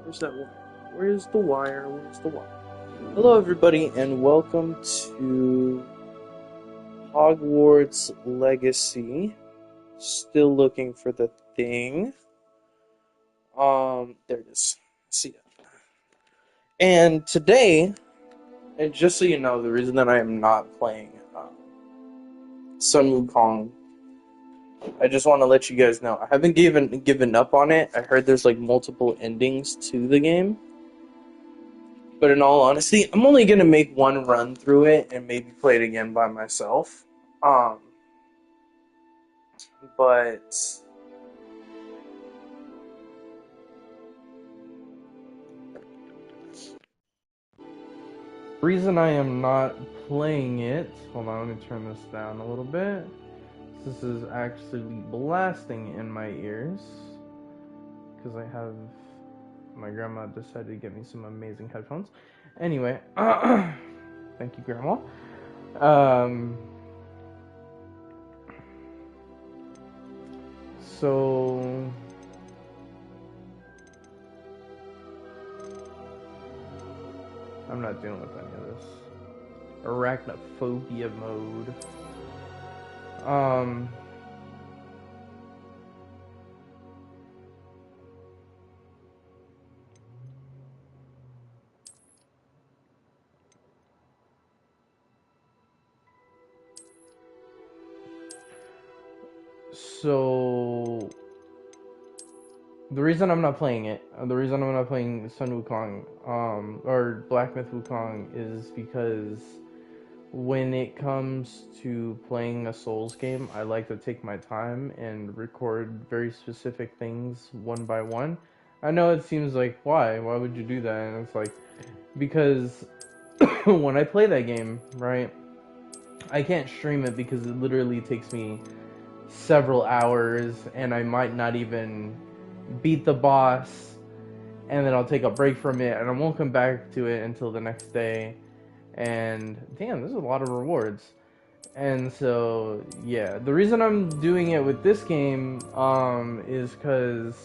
Where's that wire? Where's the wire? Where's the wire? Hello, everybody, and welcome to Hogwarts Legacy. Still looking for the thing. There it is. See it. And today, and just so you know, the reason that I am not playing Sun Wukong, I just want to let you guys know I haven't given up on it. I heard there's like multiple endings to the game. But in all honesty, I'm only gonna make one run through it and maybe play it again by myself. But reason I am not playing it. Hold on, let me turn this down a little bit. This is actually blasting in my ears because I have my grandma decided to get me some amazing headphones. Anyway, thank you, Grandma. So I'm not dealing with any of this. Arachnophobia mode. So the reason I'm not playing it, the reason I'm not playing Sun Wukong, or Black Myth Wukong, is because when it comes to playing a Souls game, I like to take my time and record very specific things one by one. I know it seems like, why? Why would you do that? And it's like, because when I play that game, right, I can't stream it because it literally takes me several hours and I might not even beat the boss, and then I'll take a break from it and I won't come back to it until the next day. And damn, there's a lot of rewards. And so yeah, the reason I'm doing it with this game is because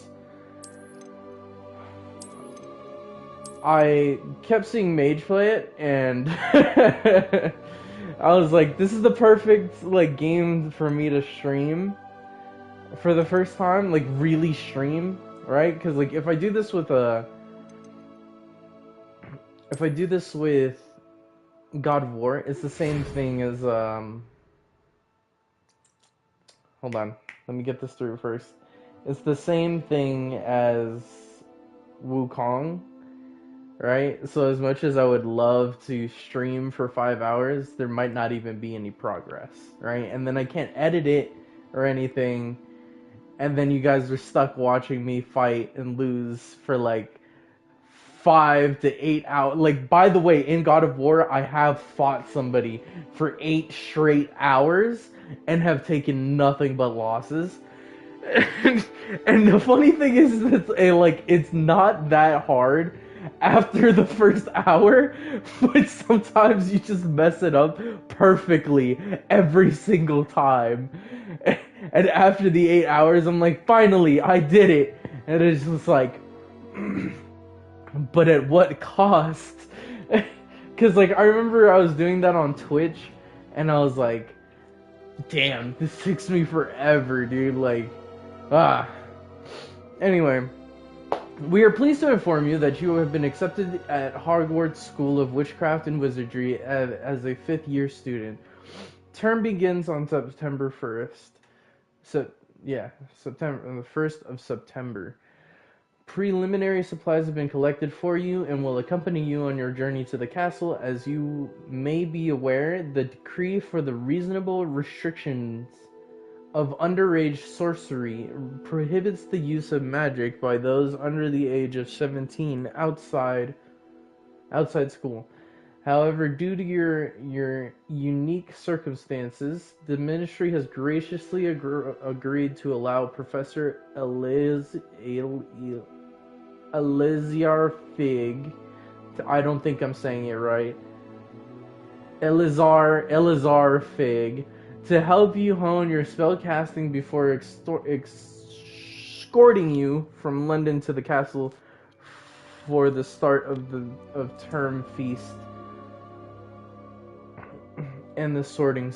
I kept seeing Mage play it, and I was like, this is the perfect like game for me to stream for the first time, like really stream, right? Because like if I do this with God of War, it's the same thing as hold on, let me get this through first. It's the same thing as Wukong, right? So as much as I would love to stream for 5 hours, there might not even be any progress, right? And then I can't edit it or anything, and then you guys are stuck watching me fight and lose for like 5 to 8 hours. Like, by the way, in God of War, I have fought somebody for 8 straight hours and have taken nothing but losses. And the funny thing is that it's not that hard after the first hour, but sometimes you just mess it up perfectly every single time. And after the 8 hours, I'm like, finally, I did it. And it's just like, but at what cost? Because, like, I remember I was doing that on Twitch, and I was like, damn, this takes me forever, dude. Like, Anyway, we are pleased to inform you that you have been accepted at Hogwarts School of Witchcraft and Wizardry as a fifth-year student. Term begins on September 1st. September, the 1st of September. Preliminary supplies have been collected for you and will accompany you on your journey to the castle. As you may be aware, the decree for the reasonable restrictions of underage sorcery prohibits the use of magic by those under the age of 17 outside school. However, due to your unique circumstances, the ministry has graciously agreed to allow Professor Eleazar Fig, I don't think I'm saying it right, Eleazar Fig, to help you hone your spellcasting before escorting you from London to the castle for the start of the term feast and the sorting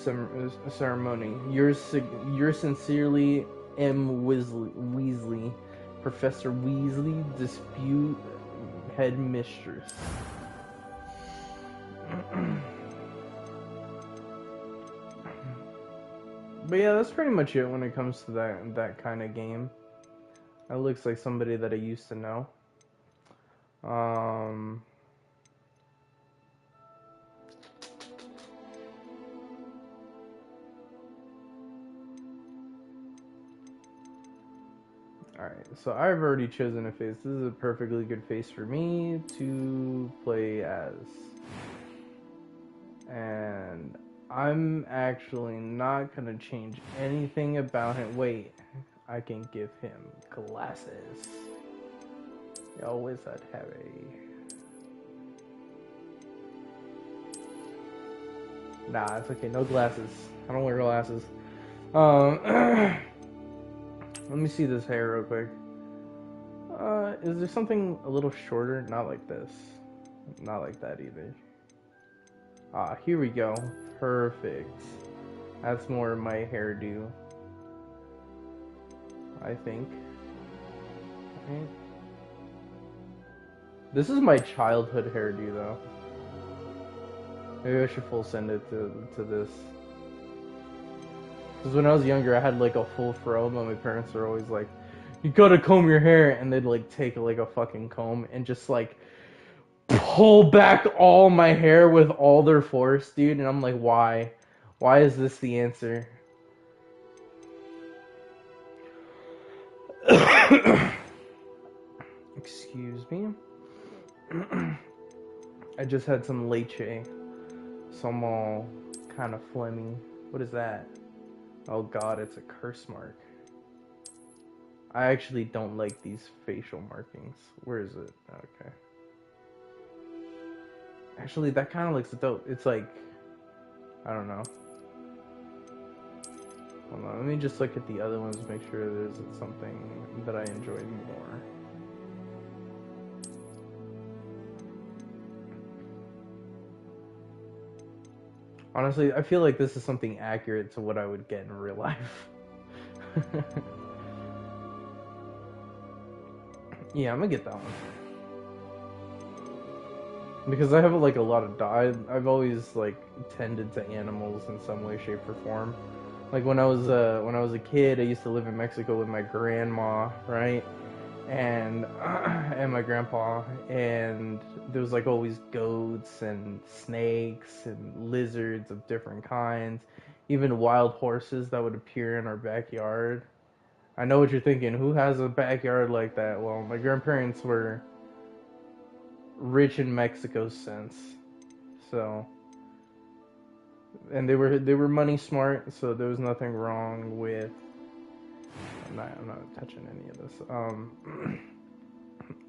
ceremony. Yours sincerely, M. Weasley, Professor Weasley, dispute headmistress. But yeah, that's pretty much it when it comes to that kind of game. That looks like somebody that I used to know. Alright, so I've already chosen a face. This is a perfectly good face for me to play as. And I'm actually not gonna change anything about him. Wait, I can give him glasses. He always had heavy. Nah, it's okay. No glasses. I don't wear glasses. Let me see this hair real quick. Is there something a little shorter? Not like this. Not like that either. Ah, here we go. Perfect. That's more my hairdo, I think. Right. This is my childhood hairdo, though. Maybe I should full send it to this. Because when I was younger, I had like a full fro, but my parents were always like, "You gotta comb your hair," and they'd like take like a fucking comb and just like pull back all my hair with all their force, dude. And I'm like, why? Why is this the answer? Excuse me. I just had some leche, so I'm all kind of phlegmy. What is that? Oh god, it's a curse mark. I actually don't like these facial markings. Where is it? Okay. Actually, that kind of looks dope. It's like, I don't know. Hold on, let me just look at the other ones, make sure there isn't something that I enjoy more. Honestly, I feel like this is something accurate to what I would get in real life. Yeah, I'm gonna get that one. Because I have like a lot of I've always like tended to animals in some way, shape, or form. Like when I was a kid, I used to live in Mexico with my grandma, right? And and my grandpa, and there was like always goats and snakes and lizards of different kinds, even wild horses that would appear in our backyard. I know what you're thinking. Who has a backyard like that? Well, my grandparents were rich in Mexico's sense, so, and they were money smart, so there was nothing wrong with. I'm not touching any of this.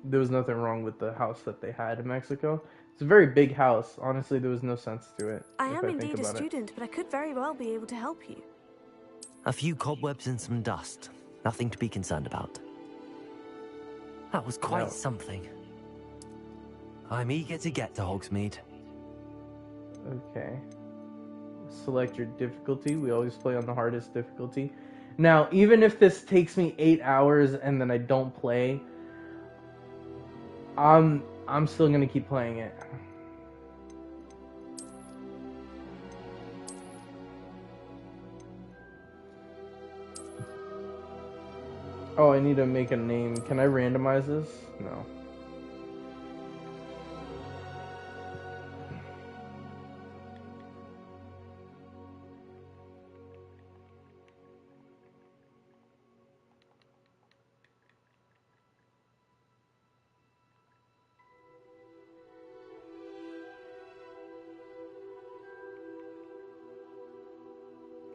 There was nothing wrong with the house that they had in Mexico. It's a very big house. Honestly, there was no sense to it. I am indeed a student, but I could very well be able to help you. A few cobwebs and some dust. Nothing to be concerned about. That was quite something. I'm eager to get to Hogsmeade. Okay. Select your difficulty. We always play on the hardest difficulty. Now, even if this takes me 8 hours and then I don't play, I'm still gonna keep playing it. Oh, I need to make a name. Can I randomize this? No.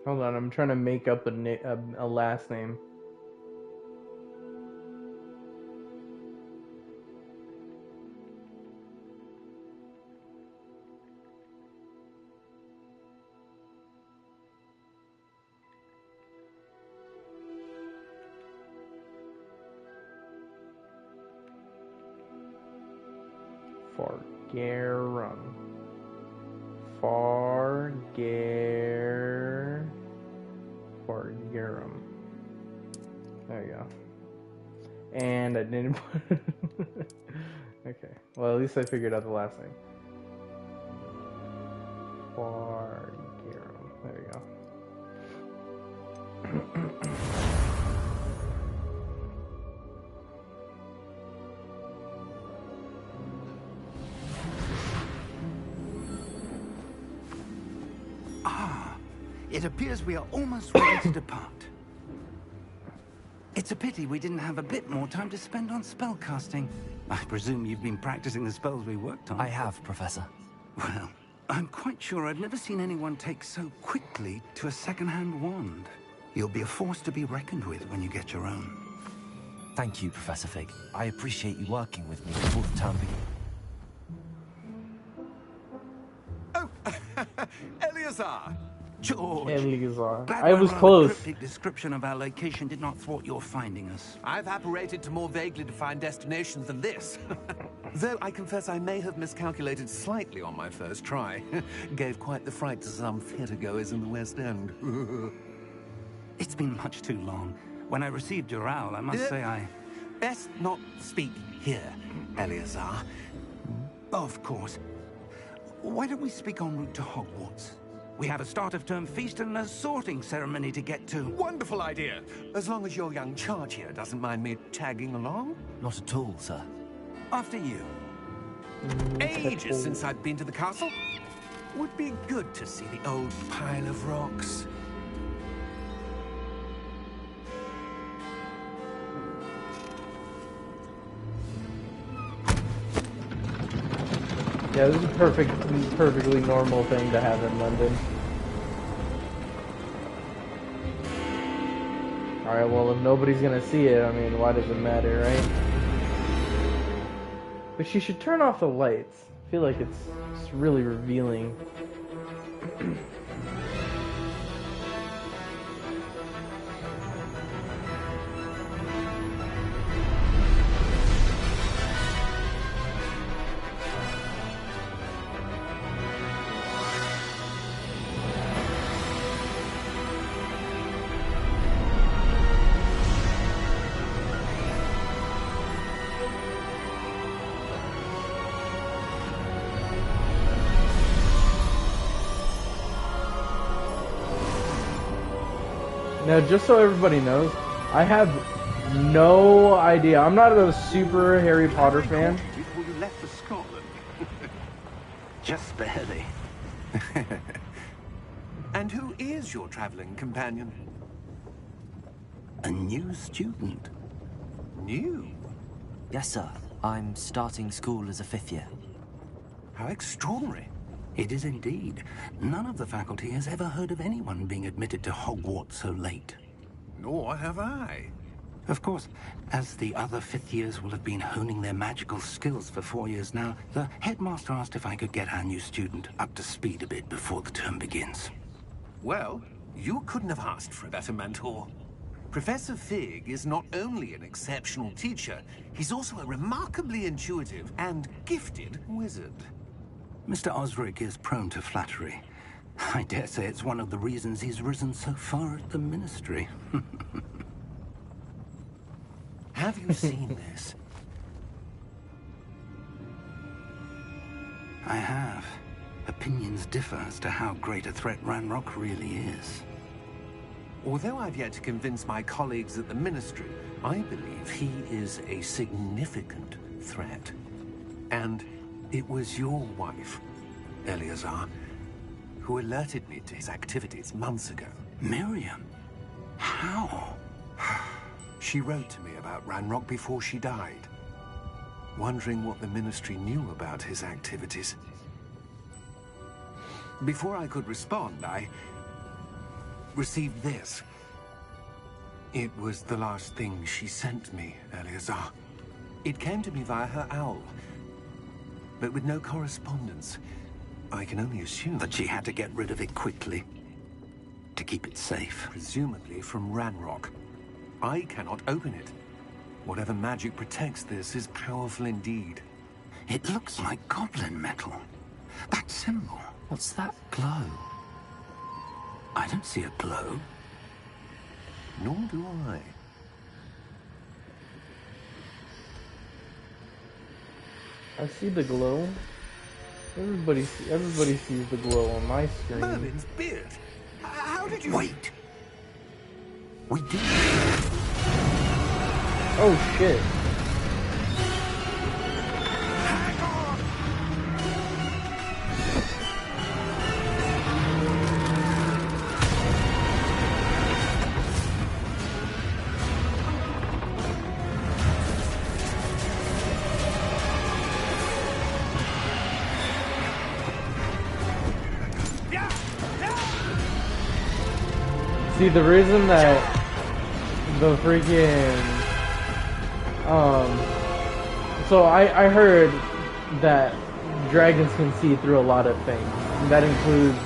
Hold on, I'm trying to make up a last name. Fargarum. Fargarum. There you go. And I didn't put okay. Well, at least I figured out the last name. Fargarum. There you go. It appears we are almost ready to depart. It's a pity we didn't have a bit more time to spend on spellcasting. I presume you've been practicing the spells we worked on. I have, Professor. Well, I'm quite sure I've never seen anyone take so quickly to a second-hand wand. You'll be a force to be reckoned with when you get your own. Thank you, Professor Fig. I appreciate you working with me before the term begins. Oh, Eleazar! George, Eleazar. glad I my was rather close. cryptic description of our location did not thwart your finding us. I've apparated to more vaguely defined destinations than this. Though I confess I may have miscalculated slightly on my first try. Gave quite the fright to some theatre-goers in the West End. It's been much too long. When I received your owl, I must say I... Best not speak here, Eleazar. Of course. Why don't we speak en route to Hogwarts? We have a start-of-term feast and a sorting ceremony to get to. Wonderful idea. As long as your young charge here doesn't mind me tagging along. Not at all, sir. After you. Ages since I've been to the castle. Would be good to see the old pile of rocks. Yeah, this is a perfectly normal thing to have in London. Alright, well, if nobody's gonna see it, I mean, why does it matter, right? But she should turn off the lights. I feel like it's really revealing. Now, just so everybody knows, I have no idea. I'm not a super Harry Potter fan. Before you left for Scotland. Just barely. And who is your traveling companion? A new student. New? Yes, sir. I'm starting school as a 5th year. How extraordinary. It is indeed. None of the faculty has ever heard of anyone being admitted to Hogwarts so late. Nor have I. Of course, as the other 5th years will have been honing their magical skills for 4 years now, the headmaster asked if I could get our new student up to speed a bit before the term begins. Well, you couldn't have asked for a better mentor. Professor Fig is not only an exceptional teacher, he's also a remarkably intuitive and gifted wizard. Mr. Osric is prone to flattery. I dare say it's one of the reasons he's risen so far at the Ministry. Have you seen this? I have. Opinions differ as to how great a threat Ranrock really is. Although I've yet to convince my colleagues at the Ministry, I believe he is a significant threat. And it was your wife, Eleazar, who alerted me to his activities months ago. Miriam? How? She wrote to me about Ranrock before she died, wondering what the Ministry knew about his activities. Before I could respond, I received this. It was the last thing she sent me, Eleazar. It came to me via her owl, but with no correspondence. I can only assume That she had to get rid of it quickly, to keep it safe. presumably from Ranrock. I cannot open it. Whatever magic protects this is powerful indeed. It looks like goblin metal. That symbol. What's that glow? I don't see a glow. Nor do I. I see the glow. Everybody sees the glow on my screen. Merlin's beard. How did you... Wait! We did. Oh shit. Hang on! See, the reason that the freaking so I heard that dragons can see through a lot of things. That includes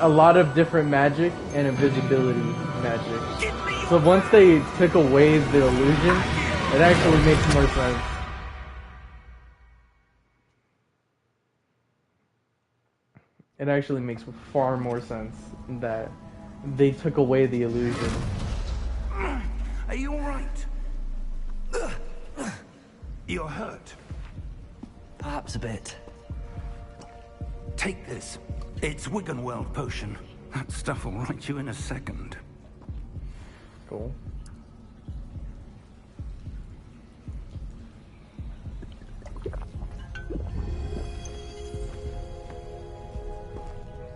a lot of different magic and invisibility magic. So once they took away the illusion, it actually makes more sense. It actually makes far more sense that they took away the illusion. Are you alright? You're hurt. Perhaps a bit. Take this. It's Wiggenweld potion. That stuff will right you in a second. Cool.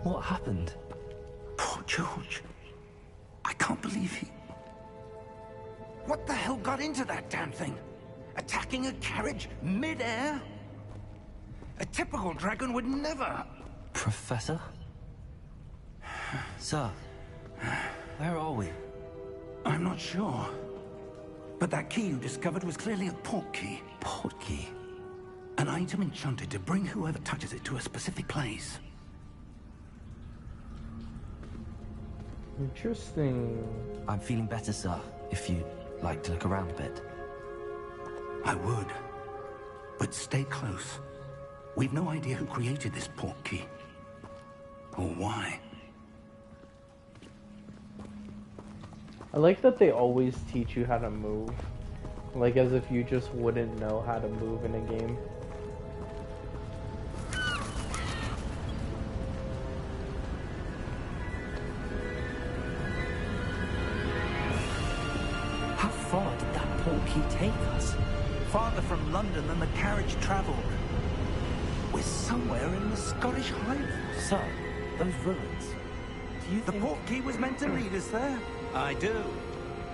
What happened? Poor George. I can't believe he... What the hell got into that damn thing? Attacking a carriage mid-air? A typical dragon would never... Professor? Sir, where are we? I'm not sure. But that key you discovered was clearly a port key. Port key? An item enchanted to bring whoever touches it to a specific place. Interesting. I'm feeling better, sir, if you'd like to look around a bit. I would. But stay close. We've no idea who created this port key. Or why. I like that they always teach you how to move. Like as if you just wouldn't know how to move in a game. How far did that port key take us? Farther from London than the carriage travelled. We're somewhere in the Scottish Highlands. Sir, those ruins. Do you The think... port key was meant to lead us there? I do.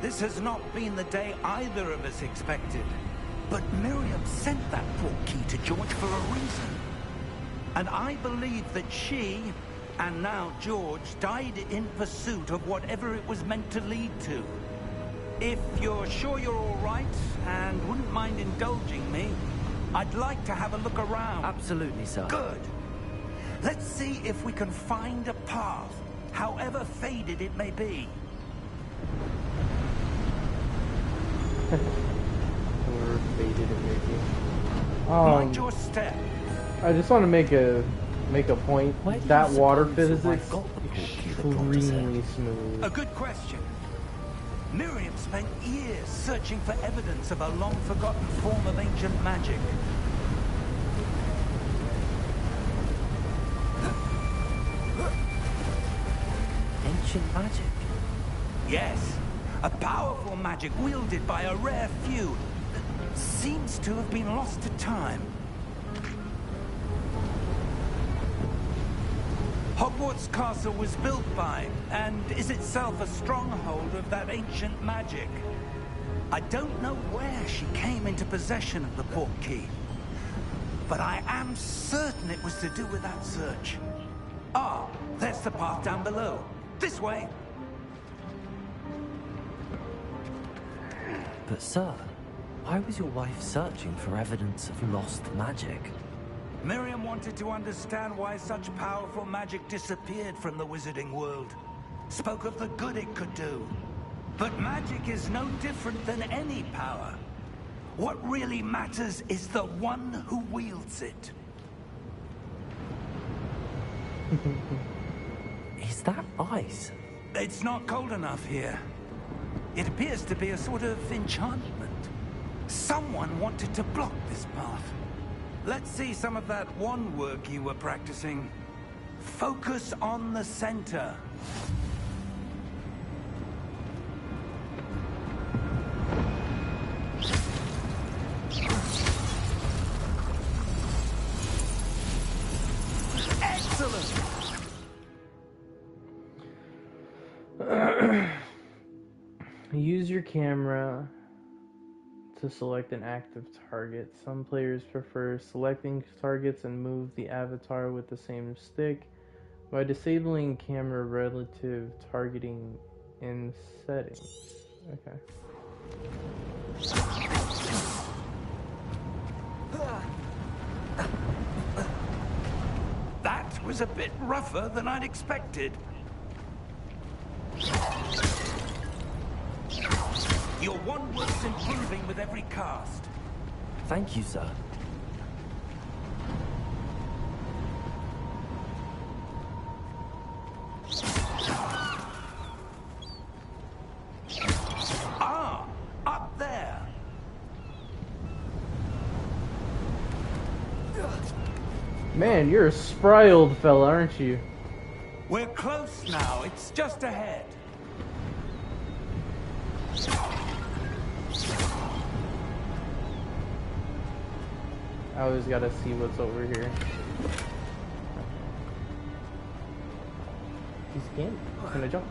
This has not been the day either of us expected. But Miriam sent that port key to George for a reason. And I believe that she, and now George, died in pursuit of whatever it was meant to lead to. If you're sure you're all right, and wouldn't mind indulging me, I'd like to have a look around. Absolutely, sir. Good. Let's see if we can find a path, however faded it may be. Or faded it maybe. Mind your step. I just want to make a point. Where do you That water suppose your physics wife got the port key that brought us extremely here? smooth. A good question. Miriam spent years searching for evidence of a long-forgotten form of ancient magic. Ancient magic? Yes, a powerful magic wielded by a rare few that seems to have been lost to time. Hogwarts Castle was built by, and is itself a stronghold of that ancient magic. I don't know where she came into possession of the port key, but I am certain it was to do with that search. Ah, there's the path down below. This way. But sir, why was your wife searching for evidence of lost magic? Miriam wanted to understand why such powerful magic disappeared from the wizarding world. Spoke of the good it could do. But magic is no different than any power. What really matters is the one who wields it. Is that ice? It's not cold enough here. It appears to be a sort of enchantment. Someone wanted to block this path. Let's see some of that wand work you were practicing. Focus on the center. Excellent! Use your camera to select an active target. Some players prefer selecting targets and move the avatar with the same stick by disabling camera relative targeting in settings. Okay. That was a bit rougher than I'd expected. Your wand work's improving with every cast. Thank you, sir. Ah, up there. Man, you're a spry old fella, aren't you? We're close now. It's just ahead. I always gotta see what's over here. He's scared. He's gonna jump.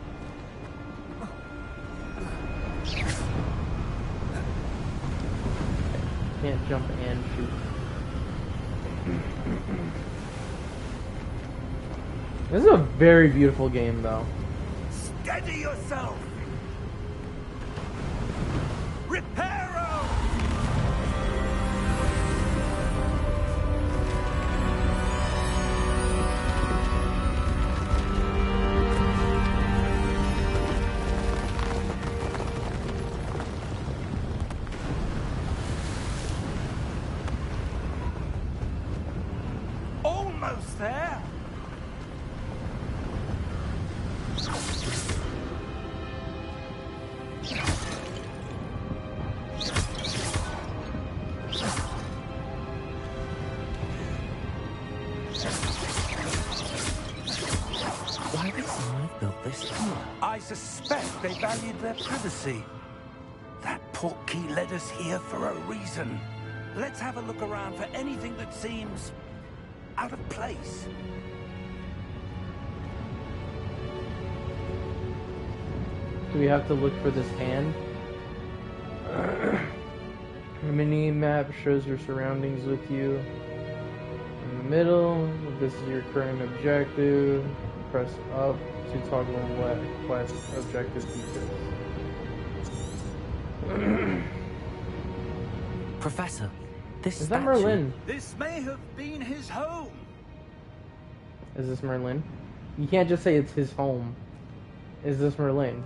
Can't jump and shoot. This is a very beautiful game, though. Steady yourself. Reparo! Almost there. Why would someone have built this here? I suspect they valued their privacy. That portkey led us here for a reason. Let's have a look around for anything that seems out of place. Do we have to look for this hand? The mini map shows your surroundings with you. In the middle, this is your current objective. Press up to toggle what quest objective details. Professor, this Is that statue- Merlin? This may have been his home. Is this Merlin? You can't just say it's his home. Is this Merlin?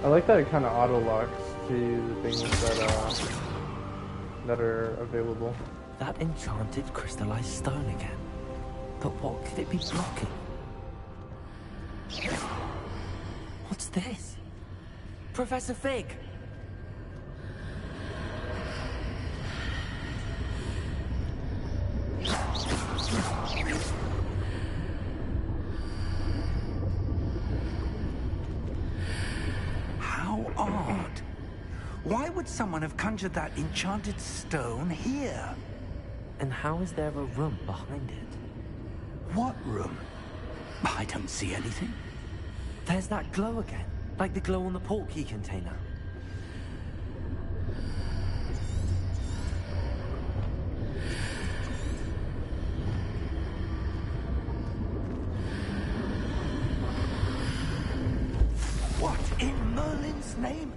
I like that it kind of auto locks to the things that are available. That enchanted crystallized stone again. But what could it be blocking? What's this? Professor Fig! How odd. Why would someone have conjured that enchanted stone here? And how is there a room behind it? What room? I don't see anything. There's that glow again, like the glow on the portkey container. What in Merlin's name?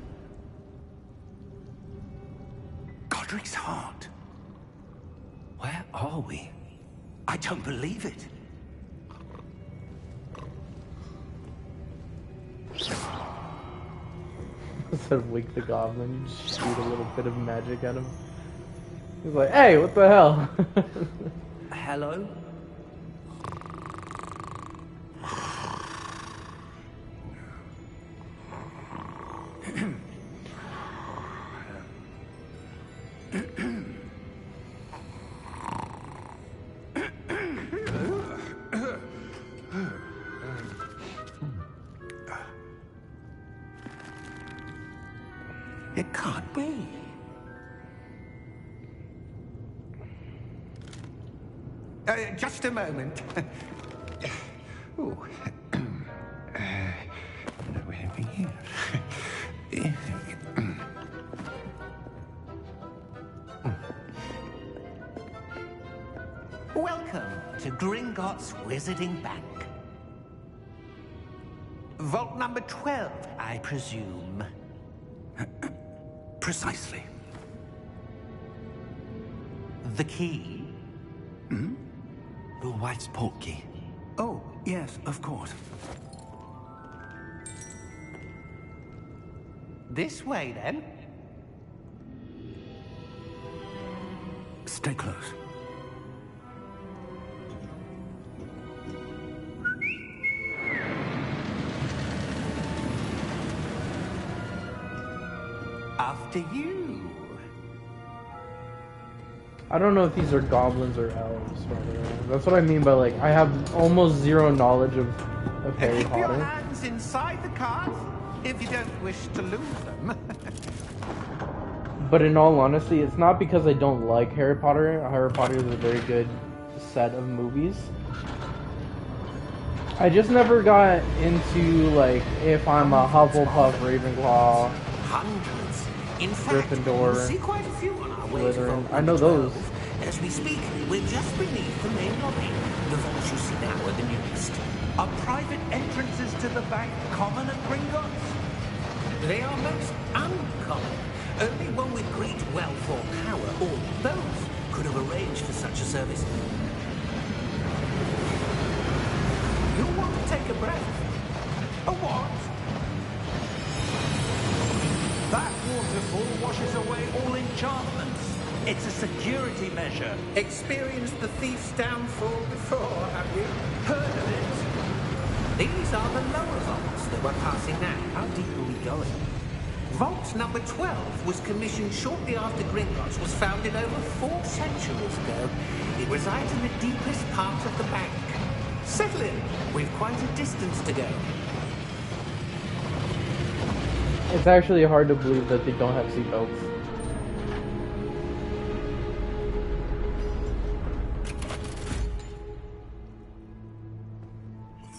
Godric's heart. Where are we? I don't believe it. Instead of wake the goblin, you just shoot a little bit of magic at him. He's like, hey, what the hell? Hello? It can't be. Just a moment. Ooh. No, we're here. Welcome to Gringotts Wizarding Bank. Vault number 12, I presume. Precisely. The key? Hmm? Your wife's portkey. Oh, yes, of course. This way, then. Stay close. After you. I don't know if these are goblins or elves, by the way. That's what I mean by, like, I have almost zero knowledge of Harry Keep your Potter. hands inside the cart if you don't wish to lose them. But in all honesty, it's not because I don't like Harry Potter. Harry Potter is a very good set of movies. I just never got into, like, if I'm a Hufflepuff, Ravenclaw, Hundreds. In fact, Gryffindor, we'll see quite a few on our way to Slytherin. Vault I know number those. 12. As we speak, we're just beneath the main lobby. The vaults you see now are the newest. Are private entrances to the bank common at Gringotts? They are most uncommon. Only one with great wealth or power, or both, could have arranged for such a service. You want to take a breath? A what? That waterfall washes away all enchantments. It's a security measure. Experienced the thief's downfall before, have you? Heard of it? These are the lower vaults that we're passing now. How deep are we going? Vault number 12 was commissioned shortly after Gringotts was founded over 4 centuries ago. It resides in the deepest part of the bank. Settle in. We've quite a distance to go. It's actually hard to believe that they don't have seatbelts.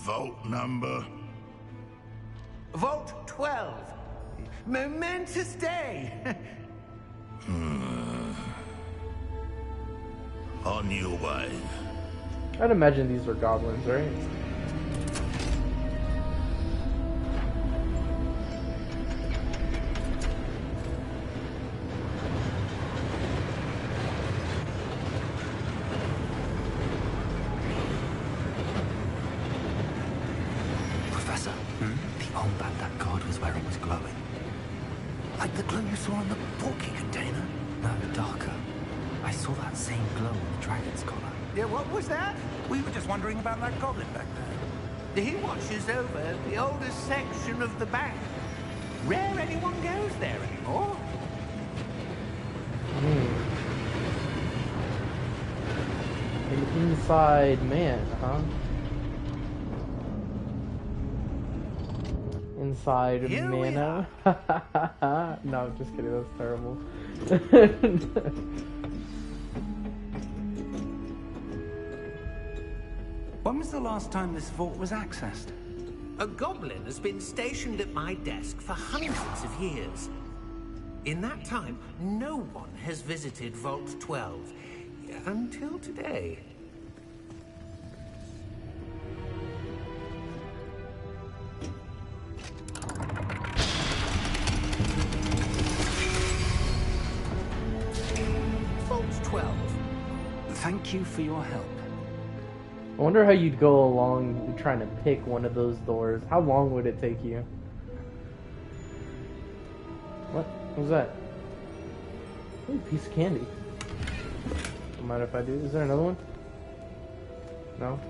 Vault number? Vault 12. Momentous day. On your way. I'd imagine these are goblins, right? Professor, the armband that guard was wearing was glowing. Like the glow you saw on the porky container? No, darker. I saw that same glow on the dragon's collar. Yeah, what was that? We were just wondering about that goblin back there. He watches over the oldest section of the bank. Rare anyone goes there anymore. An inside man, huh? Inside Here we mana. No, I'm just kidding. That's terrible. When was the last time this vault was accessed? A goblin has been stationed at my desk for hundreds of years. In that time, no one has visited Vault 12. Until today. Vault 12. Thank you for your help. I wonder how you'd go along trying to pick one of those doors. How long would it take you? What was that? Ooh, piece of candy. Don't mind if I do. Is there another one? No?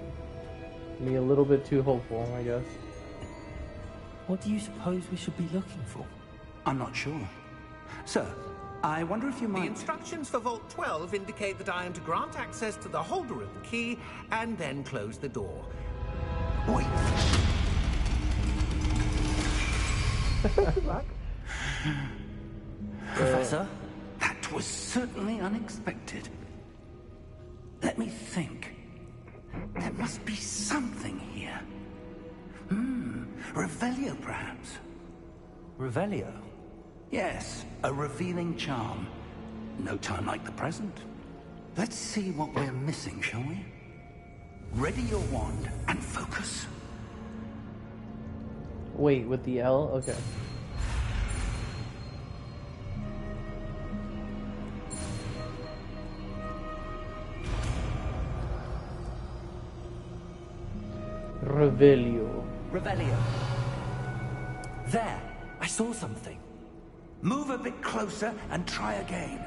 Me a little bit too hopeful, I guess. What do you suppose we should be looking for? I'm not sure. Sir, I wonder if you The might... instructions for Vault 12 indicate that I am to grant access to the holder of the key and then close the door. Wait. Professor? That was certainly unexpected. Let me think. There must be something here. Revelio, perhaps. Revelio? Yes, a revealing charm. No time like the present. Let's see what we're missing, shall we? Ready your wand and focus. Wait, with the L? Okay. Revelio. Revelio. There! I saw something. Move a bit closer and try again.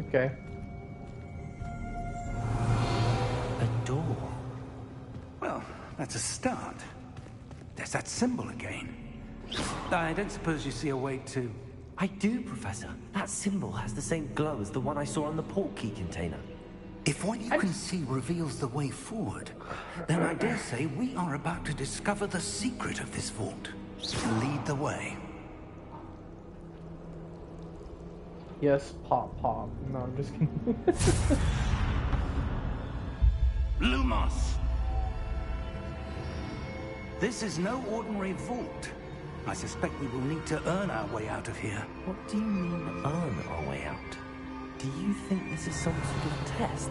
Okay. A door. Well, that's a start. There's that symbol again. I don't suppose you see a way to... I do, Professor. That symbol has the same glow as the one I saw on the port key container. If what you can see reveals the way forward, then I dare say we are about to discover the secret of this vault. Lead the way. Yes, pop, pop. No, I'm just kidding. Lumos! This is no ordinary vault. I suspect we will need to earn our way out of here. What do you mean, earn our way out? Do you think this is some sort of test?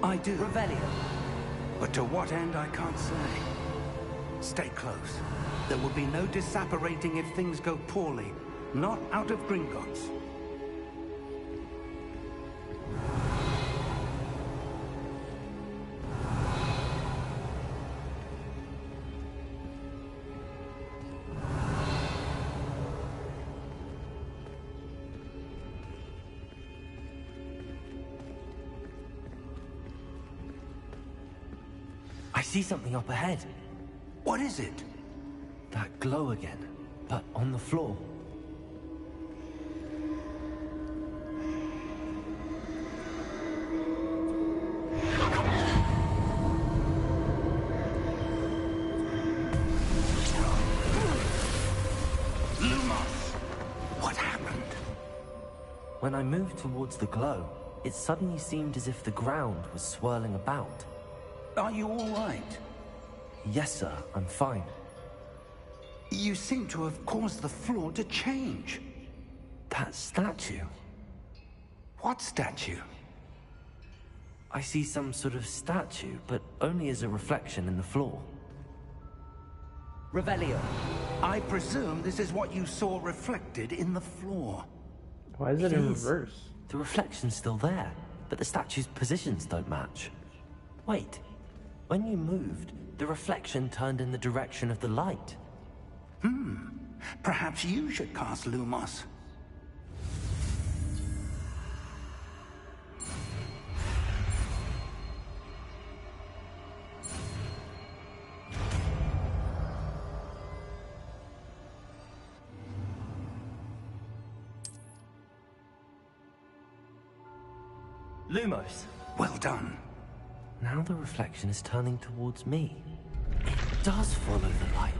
I do. Revelio. But to what end, I can't say. Stay close. There will be no disapparating if things go poorly. Not out of Gringotts. I see something up ahead. What is it? That glow again, but on the floor. Lumos! What happened? When I moved towards the glow, it suddenly seemed as if the ground was swirling about. Are you all right? Yes, sir, I'm fine. You seem to have caused the floor to change. That statue. What statue? I see some sort of statue, but only as a reflection in the floor. Revelio. I presume this is what you saw reflected in the floor. Why is it in reverse? The reflection's still there, but the statue's positions don't match. Wait. When you moved, the reflection turned in the direction of the light. Perhaps you should cast Lumos. Lumos. Well done. Now the reflection is turning towards me. It does follow the light.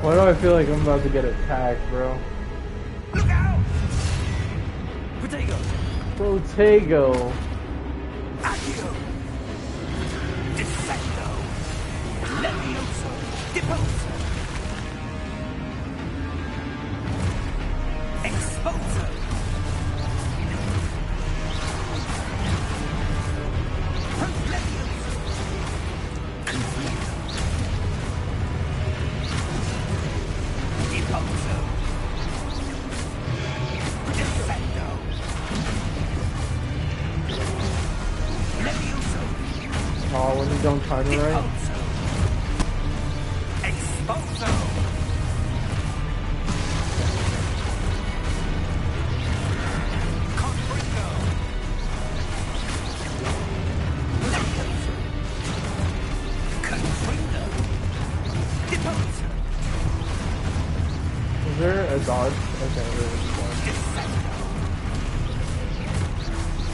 Why do I feel like I'm about to get attacked, bro? Look out! Protego! Protego! Accio! Defendo! Levioso! Deposo! Exposo! Reflecto! Oh, when you don't time it right. Expulso! Confringo! Confringo! Deposer! Is there a dodge? Okay, there is one.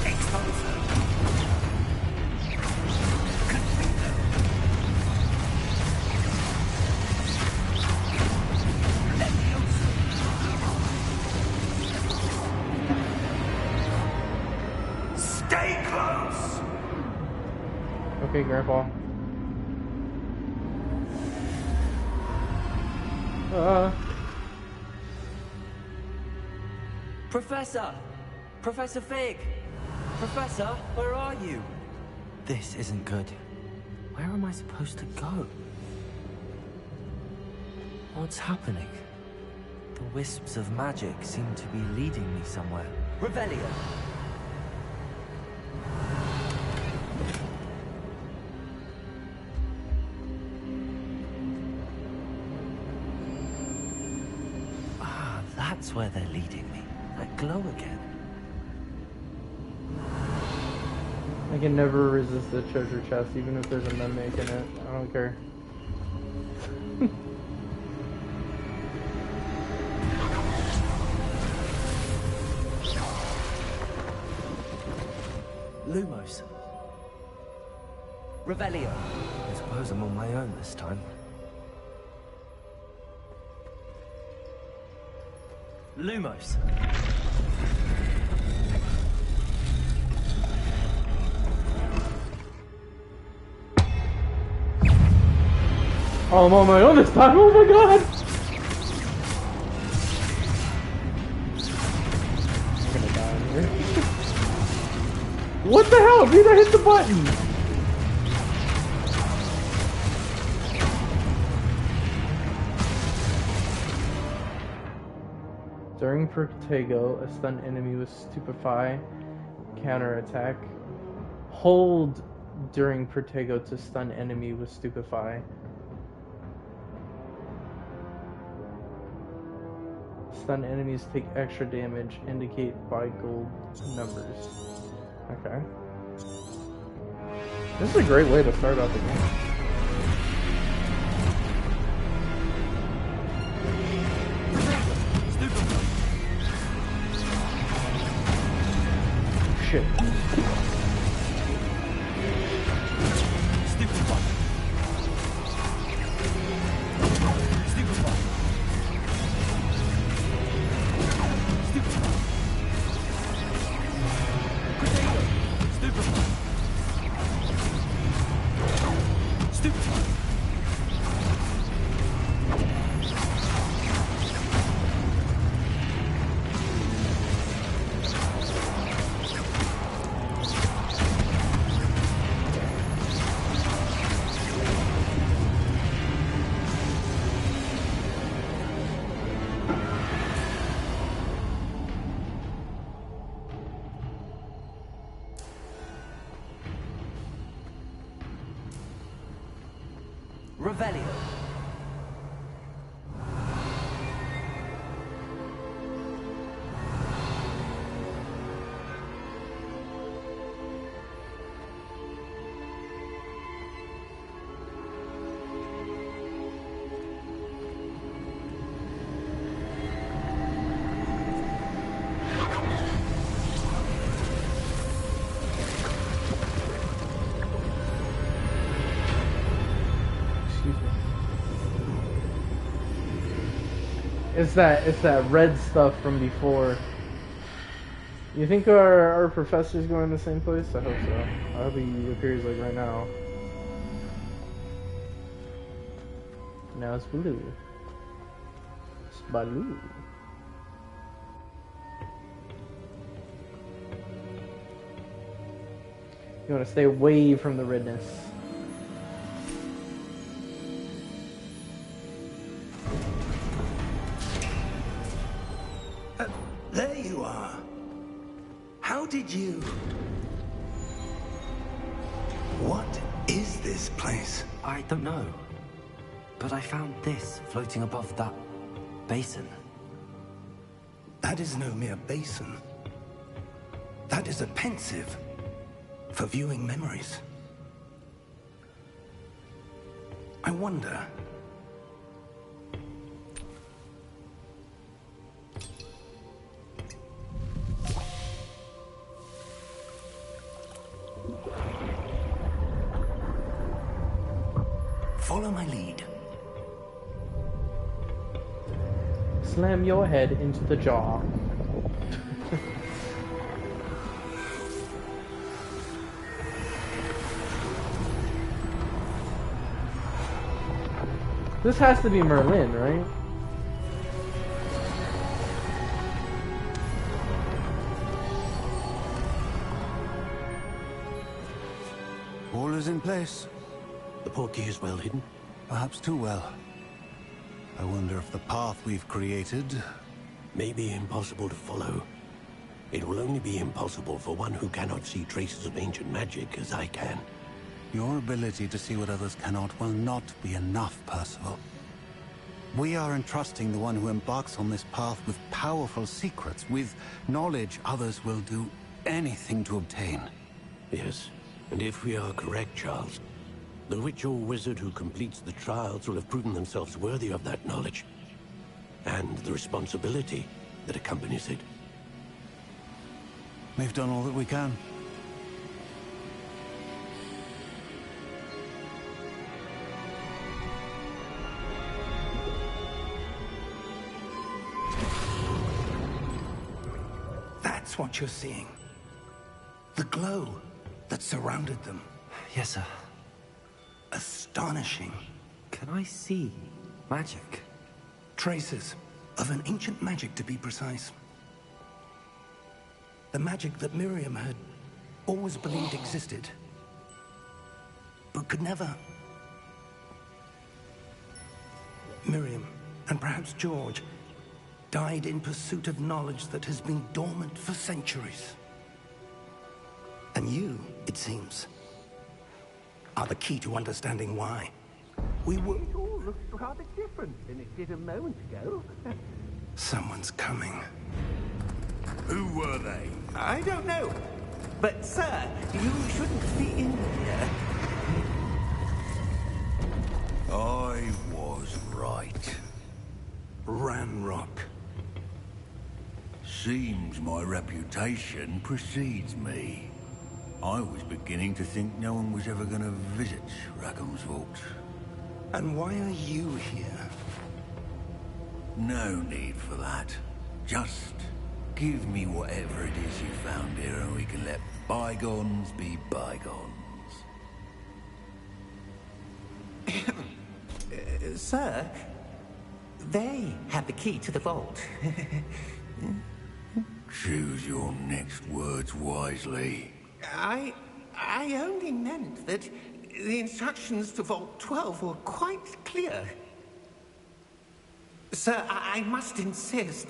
Expulso! Confringo! Levioso! Stay close! Okay, Grandpa. Professor! Professor Fig! Professor, where are you? This isn't good. Where am I supposed to go? What's happening? The wisps of magic seem to be leading me somewhere. Revelio! Ah, that's where they're leading me. That glow again. I can never resist the treasure chest, even if there's a mimic in it. I don't care. Lumos. Revelio. I suppose I'm on my own this time. Lumos. Oh, I'm on my own this time. Oh my god! I'm gonna die in here. What the hell, dude? I hit the button! During Protego, a stunned enemy with Stupefy counterattack. Hold during Protego to stun enemy with Stupefy. Stun enemies take extra damage, indicate by gold numbers. Okay. This is a great way to start out the game. Shit. Revelio. It's that red stuff from before. You think our professor's going the same place? I hope so. I hope he appears like right now. Now it's blue. It's Baloo. You want to stay away from the redness. There you are. How did you... What place? I don't know. But I found this floating above that basin. That is no mere basin. That is a pensive for viewing memories. I wonder... Follow my lead. Slam your head into the jar. This has to be Merlin, right? All is in place. The portkey is well hidden. Perhaps too well. I wonder if the path we've created... May be impossible to follow. It will only be impossible for one who cannot see traces of ancient magic as I can. Your ability to see what others cannot will not be enough, Percival. We are entrusting the one who embarks on this path with powerful secrets, with knowledge others will do anything to obtain. Yes, and if we are correct, Charles, the witch or wizard who completes the trials will have proven themselves worthy of that knowledge, and the responsibility that accompanies it. We've done all that we can. That's what you're seeing. The glow that surrounded them. Yes, sir. Astonishing. Can I see magic? Traces of an ancient magic, to be precise. The magic that Miriam had always believed existed, but could never. Miriam, and perhaps George, died in pursuit of knowledge that has been dormant for centuries. And you, it seems, are the key to understanding why. We were... It all looks rather different than it did a moment ago. Someone's coming. Who were they? I don't know. But, sir, you shouldn't be in here. I was right. Ranrock. Seems my reputation precedes me. I was beginning to think no one was ever going to visit Rackham's Vault. And why are you here? No need for that. Just give me whatever it is you found here and we can let bygones be bygones. Sir, they have the key to the vault. Choose your next words wisely. I only meant that the instructions to Vault 12 were quite clear. Sir, I must insist.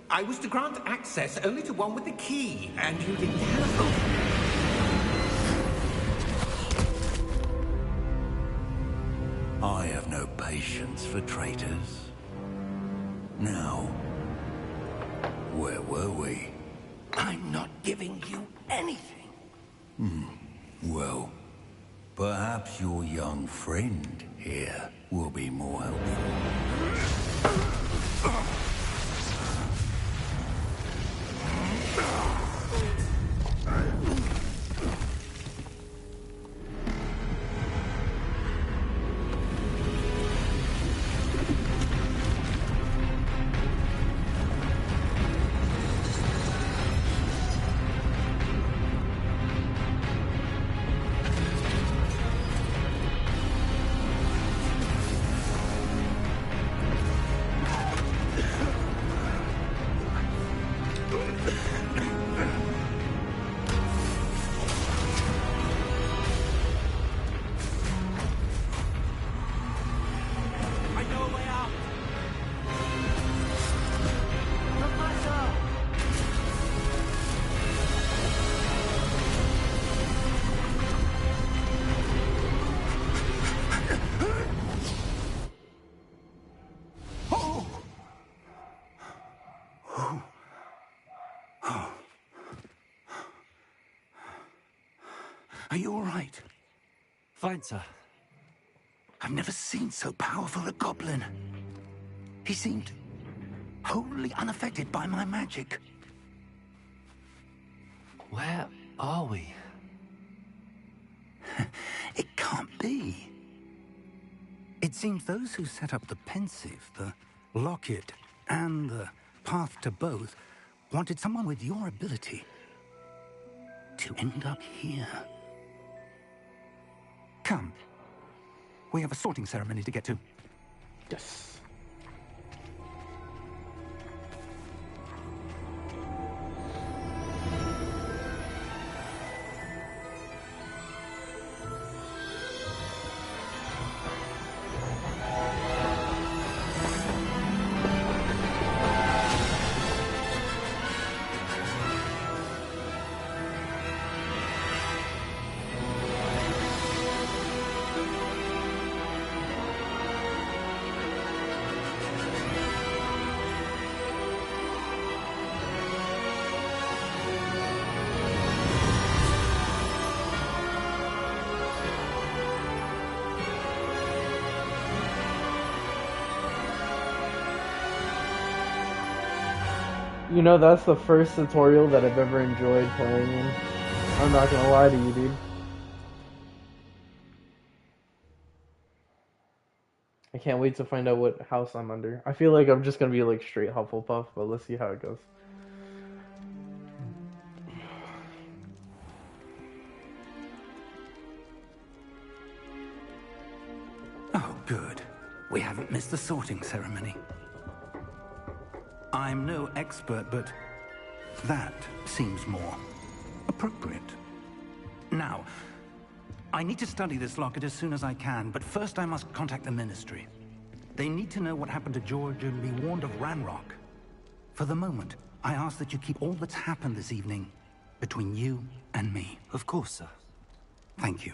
I was to grant access only to one with the key, and you didn't have them. I have no patience for traitors. Now, where were we? I'm not giving you anything. Well, perhaps your young friend here will be more helpful. Are you all right? Fine, sir. I've never seen so powerful a goblin. He seemed wholly unaffected by my magic. Where are we? It can't be. It seems those who set up the pensive, the locket, and the path to both wanted someone with your ability to end up here. Come. We have a sorting ceremony to get to. Yes. You know, that's the first tutorial that I've ever enjoyed playing in. I'm not gonna lie to you, dude. I can't wait to find out what house I'm under. I feel like I'm just gonna be like straight Hufflepuff, but let's see how it goes. Oh, good. We haven't missed the sorting ceremony. I'm no expert, but that seems more appropriate. Now, I need to study this locket as soon as I can, but first I must contact the Ministry. They need to know what happened to George and be warned of Ranrock. For the moment, I ask that you keep all that's happened this evening between you and me. Of course, sir. Thank you.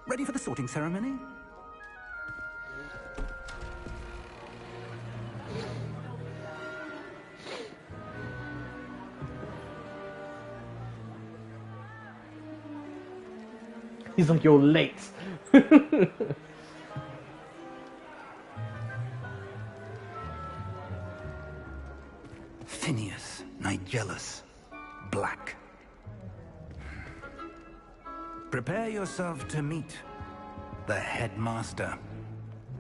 Ready for the sorting ceremony? He's like, yo, late. Phineas, Nigellus, Black. Prepare yourself to meet the headmaster.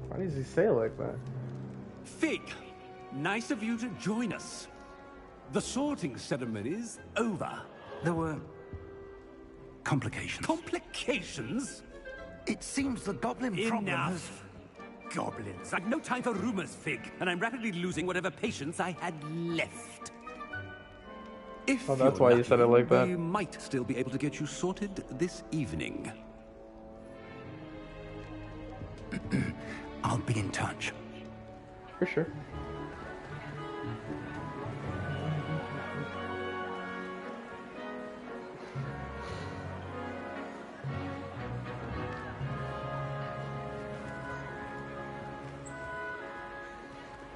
Why does he say it like that? Fig, nice of you to join us. The sorting ceremony's over. There were complications. Complications? It seems the goblin problem has... Enough! Goblins. I've no time for rumors, Fig, and I'm rapidly losing whatever patience I had left. If Oh, that's you're why you said it lucky, like that. we might still be able to get you sorted this evening. I'll be in touch. For sure.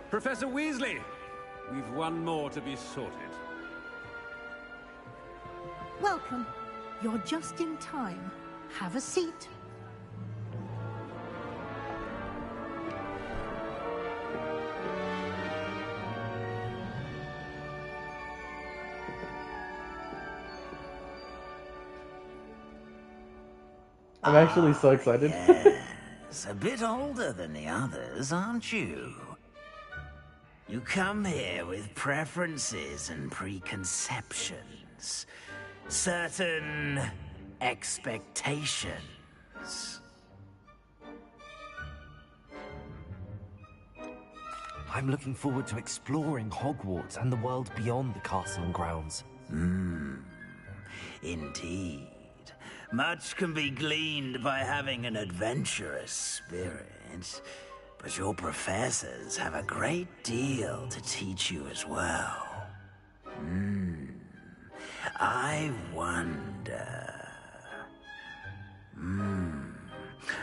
Professor Weasley, we've one more to be sorted. Welcome. You're just in time. Have a seat. I'm actually so excited. Yes, a bit older than the others, aren't you? You come here with preferences and preconceptions. Certain expectations. I'm looking forward to exploring Hogwarts and the world beyond the castle and grounds. Indeed. Much can be gleaned by having an adventurous spirit, but your professors have a great deal to teach you as well. I wonder...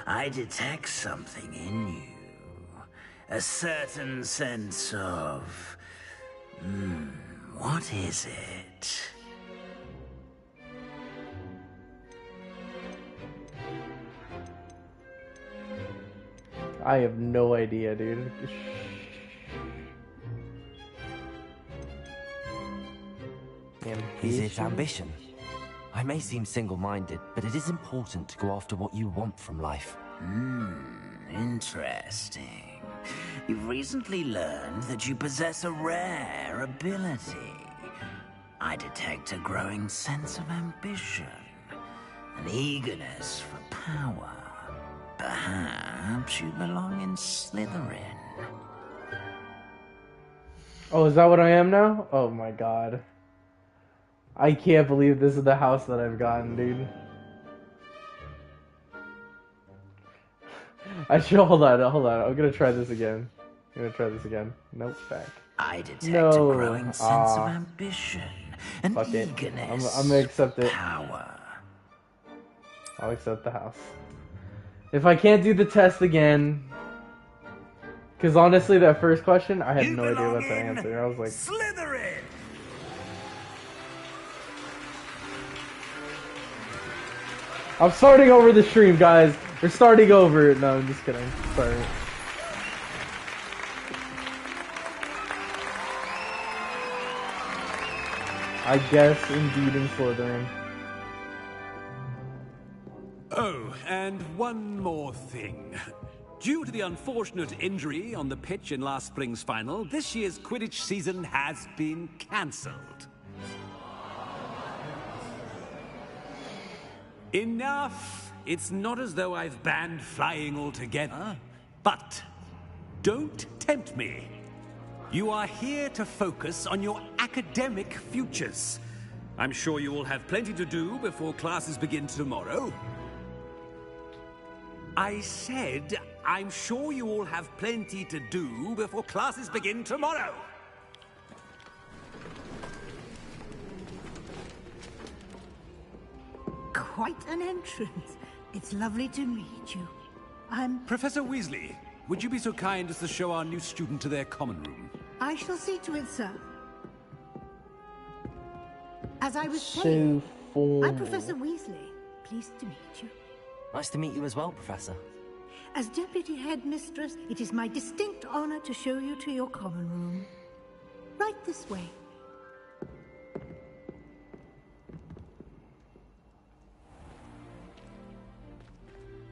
I detect something in you. A certain sense of... what is it? I have no idea, dude. Is it ambition? I may seem single-minded, but it is important to go after what you want from life. Interesting. You've recently learned that you possess a rare ability. I detect a growing sense of ambition, an eagerness for power. Perhaps you belong in Slytherin. Oh, is that what I am now? Oh my god. I can't believe this is the house that I've gotten, dude. I should hold on. I'm gonna try this again. Nope, back. I detect a growing sense of ambition, an eagerness I'm gonna accept it. Power. I'll accept the house. If I can't do the test again, because honestly, that first question, I had no idea what to answer. I was like, Slytherin. I'm starting over the stream, guys. We're starting over. No, I'm just kidding. Sorry. I guess indeed in Slytherin. Oh, and one more thing. Due to the unfortunate injury on the pitch in last spring's final, this year's Quidditch season has been cancelled. Enough! It's not as though I've banned flying altogether. But don't tempt me. You are here to focus on your academic futures. I'm sure you will have plenty to do before classes begin tomorrow. I said, I'm sure you all have plenty to do before classes begin tomorrow. Quite an entrance. It's lovely to meet you. I'm... Professor Weasley, would you be so kind as to show our new student to their common room? I shall see to it, sir. As I was saying, I'm Professor Weasley. Pleased to meet you. Nice to meet you as well, Professor. As Deputy Headmistress, it is my distinct honor to show you to your common room. Right this way.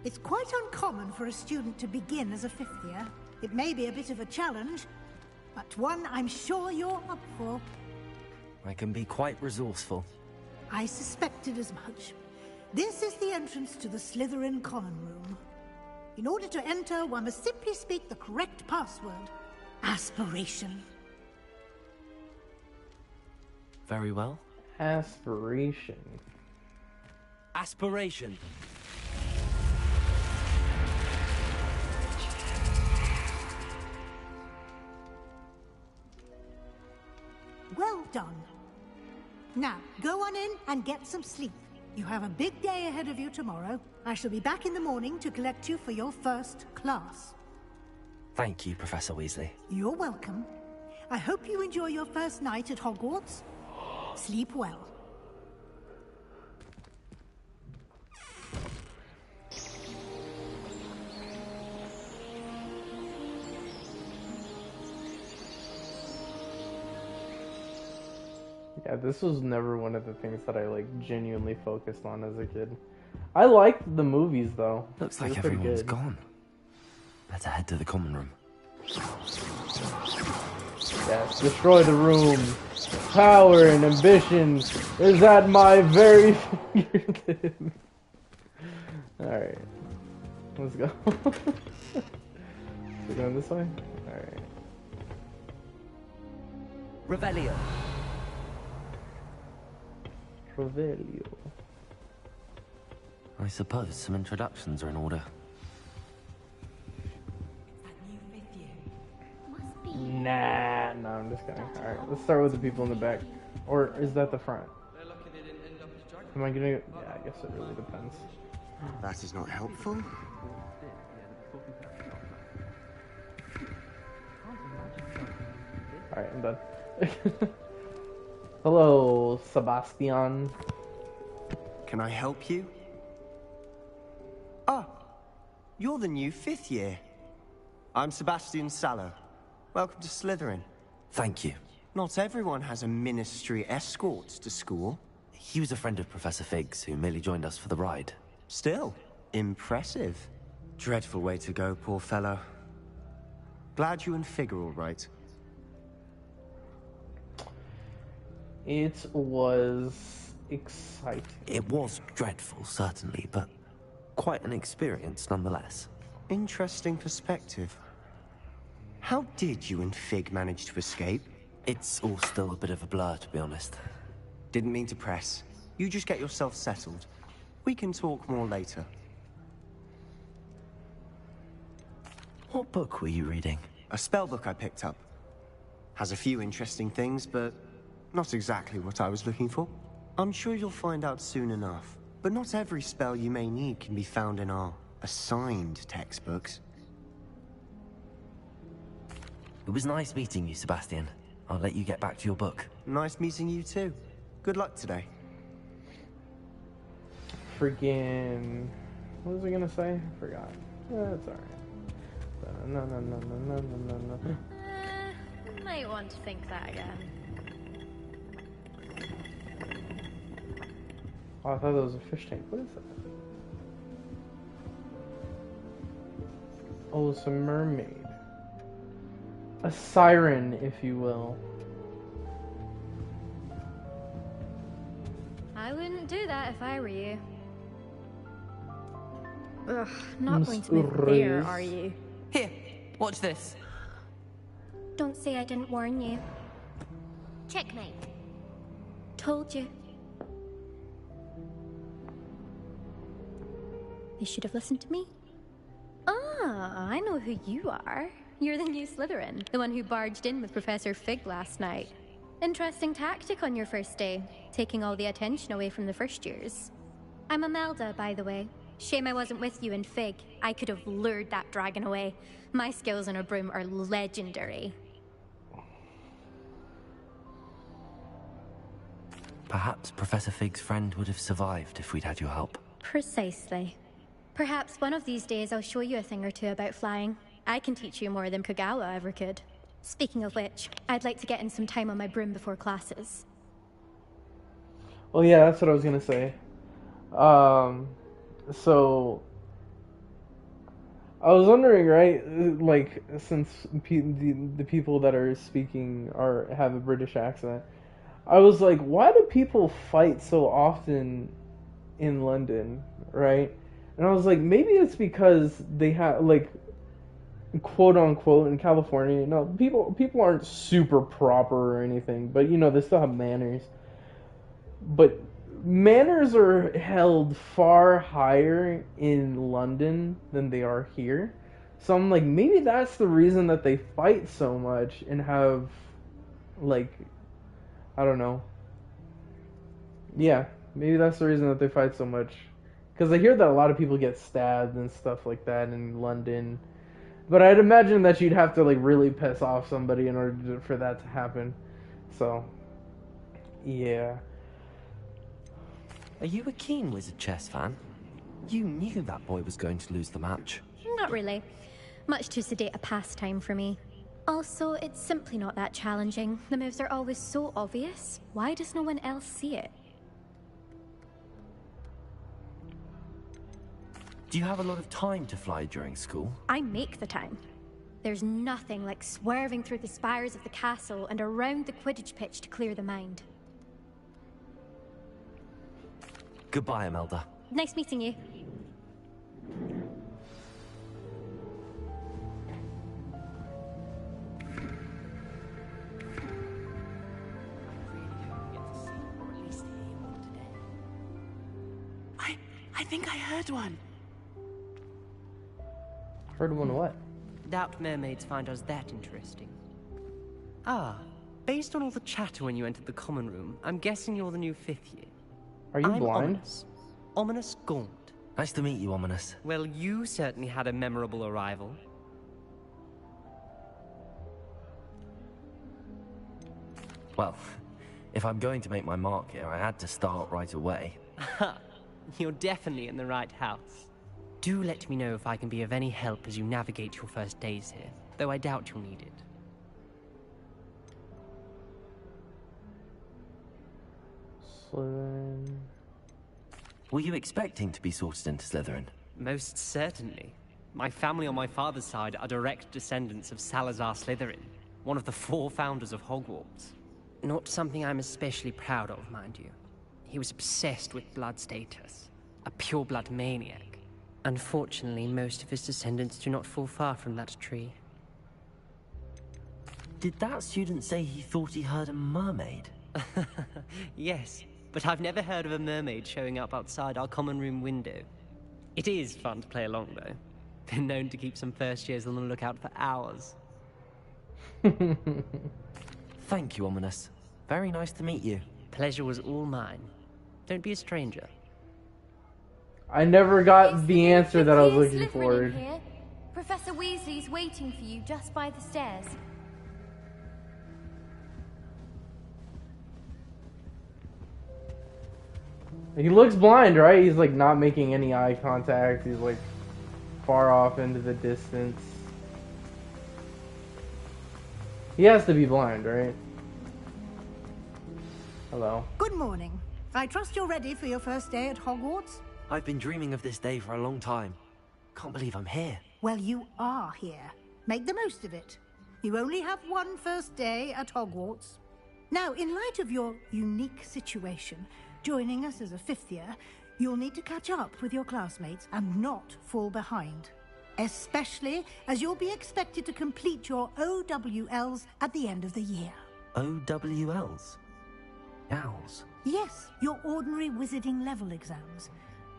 It's quite uncommon for a student to begin as a fifth year. It may be a bit of a challenge, but one I'm sure you're up for. I can be quite resourceful. I suspected as much. This is the entrance to the Slytherin common room. In order to enter, one must simply speak the correct password. Aspiration. Very well. Aspiration. Aspiration. Well done. Now, go on in and get some sleep. You have a big day ahead of you tomorrow. I shall be back in the morning to collect you for your first class. Thank you, Professor Weasley. You're welcome. I hope you enjoy your first night at Hogwarts. Sleep well. Yeah, this was never one of the things that I like genuinely focused on as a kid. I liked the movies though. Looks like everyone's gone. Better head to the common room. Yes, destroy the room. Power and ambition is at my very fingertips. Alright. Let's go. We're going this way? Alright. Revelio. Revelio. I suppose some introductions are in order. Nah, no, I'm just kidding. Alright, let's start with the people in the back. Or is that the front? Am I gonna... Yeah, I guess it really depends. That is not helpful. Alright, I'm done. Hello, Sebastian. Can I help you? Ah, you're the new fifth year. I'm Sebastian Sallow. Welcome to Slytherin. Thank you. Not everyone has a ministry escort to school. He was a friend of Professor Fig's, who merely joined us for the ride. Still, impressive. Dreadful way to go, poor fellow. Glad you and Fig are all right. It was exciting. It was dreadful, certainly, but quite an experience nonetheless. Interesting perspective. How did you and Fig manage to escape? It's all still a bit of a blur, to be honest. Didn't mean to press. You just get yourself settled. We can talk more later. What book were you reading? A spell book I picked up. Has a few interesting things, but not exactly what I was looking for. I'm sure you'll find out soon enough. But not every spell you may need can be found in our assigned textbooks. It was nice meeting you, Sebastian. I'll let you get back to your book. Nice meeting you too. Good luck today. Friggin'... What was I gonna say? I forgot. That's alright. No. Might want to think that again. Oh, I thought that was a fish tank. What is that? Oh, it's a mermaid. A siren, if you will. I wouldn't do that if I were you. Ugh, not Miss going to move there, are you? Here, watch this. Don't say I didn't warn you. Checkmate. Told you. You should have listened to me. Ah, I know who you are. You're the new Slytherin, the one who barged in with Professor Fig last night. Interesting tactic on your first day, taking all the attention away from the first years. I'm Imelda, by the way. Shame I wasn't with you in Fig. I could have lured that dragon away. My skills on a broom are legendary. Perhaps Professor Fig's friend would have survived if we'd had your help. Precisely. Perhaps one of these days I'll show you a thing or two about flying. I can teach you more than Kagawa ever could. Speaking of which, I'd like to get in some time on my broom before classes. Oh yeah, that's what I was gonna say. So I was wondering, right? Like, since the people that are speaking have a British accent, I was like, why do people fight so often in London, right? And I was like, maybe it's because they have, like, quote unquote, in California, people aren't super proper or anything, but they still have manners. But manners are held far higher in London than they are here. So I'm like, maybe that's the reason that they fight so much and have, like, I don't know. Yeah, maybe that's the reason that they fight so much. Because I hear that a lot of people get stabbed and stuff like that in London. But I'd imagine that you'd have to, like, really piss off somebody in order for that to happen. So, yeah. Are you a keen Wizard Chess fan? You knew that boy was going to lose the match. Not really. Much too sedate a pastime for me. Also, it's simply not that challenging. The moves are always so obvious. Why does no one else see it? Do you have a lot of time to fly during school? I make the time. There's nothing like swerving through the spires of the castle and around the Quidditch pitch to clear the mind. Goodbye, Imelda. Nice meeting you. I think I heard one. Heard one what? Doubt mermaids find us that interesting. Ah, based on all the chatter when you entered the common room, I'm guessing you're the new 5th year. Are you blind? Ominous. Ominous Gaunt. Nice to meet you, Ominous. Well, you certainly had a memorable arrival. Well, if I'm going to make my mark here, I had to start right away. You're definitely in the right house. Do let me know if I can be of any help as you navigate your first days here, though I doubt you'll need it. Slytherin. Were you expecting to be sorted into Slytherin? Most certainly. My family on my father's side are direct descendants of Salazar Slytherin, one of the 4 founders of Hogwarts. Not something I'm especially proud of, mind you. He was obsessed with blood status, a pure-blood maniac. Unfortunately, most of his descendants do not fall far from that tree. Did that student say he thought he heard a mermaid? Yes, but I've never heard of a mermaid showing up outside our common room window. It is fun to play along, though. Been known to keep some first years on the lookout for hours. Thank you, Ominous. Very nice to meet you. Pleasure was all mine. Don't be a stranger. I never got the answer that I was looking for. Here. Professor Weasley's waiting for you just by the stairs. He looks blind, right? He's like not making any eye contact. He's like far off into the distance. He has to be blind, right? Hello. Good morning. I trust you're ready for your first day at Hogwarts? I've been dreaming of this day for a long time. Can't believe I'm here. Well, you are here. Make the most of it. You only have one first day at Hogwarts. Now, in light of your unique situation, joining us as a 5th year, you'll need to catch up with your classmates and not fall behind. Especially as you'll be expected to complete your OWLs at the end of the year. OWLs? Owls? Yes, your ordinary wizarding level exams.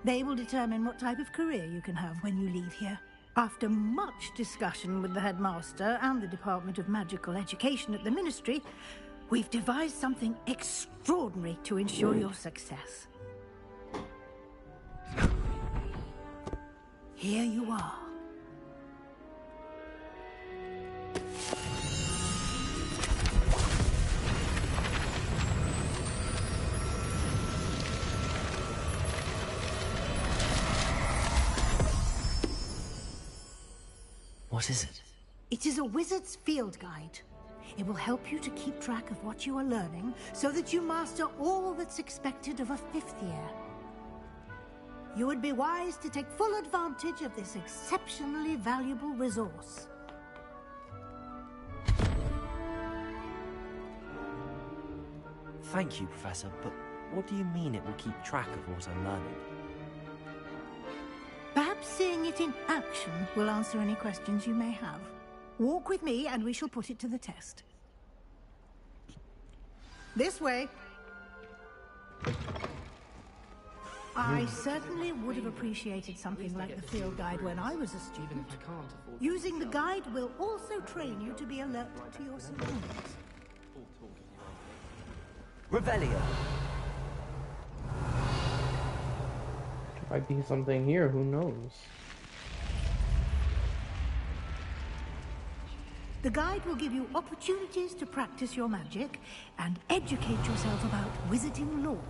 They will determine what type of career you can have when you leave here. After much discussion with the headmaster and the Department of Magical Education at the Ministry, we've devised something extraordinary to ensure your success. Here you are. What is it? It is a wizard's field guide. It will help you to keep track of what you are learning so that you master all that's expected of a 5th year. You would be wise to take full advantage of this exceptionally valuable resource. Thank you, Professor, but what do you mean it will keep track of what I'm learning? Perhaps seeing it in action will answer any questions you may have. Walk with me and we shall put it to the test. This way. I certainly would have appreciated something like the field guide when I was a student. Using the guide will also train you to be alert to your surroundings. Revelio! Might be something here, who knows? The guide will give you opportunities to practice your magic and educate yourself about wizarding lore.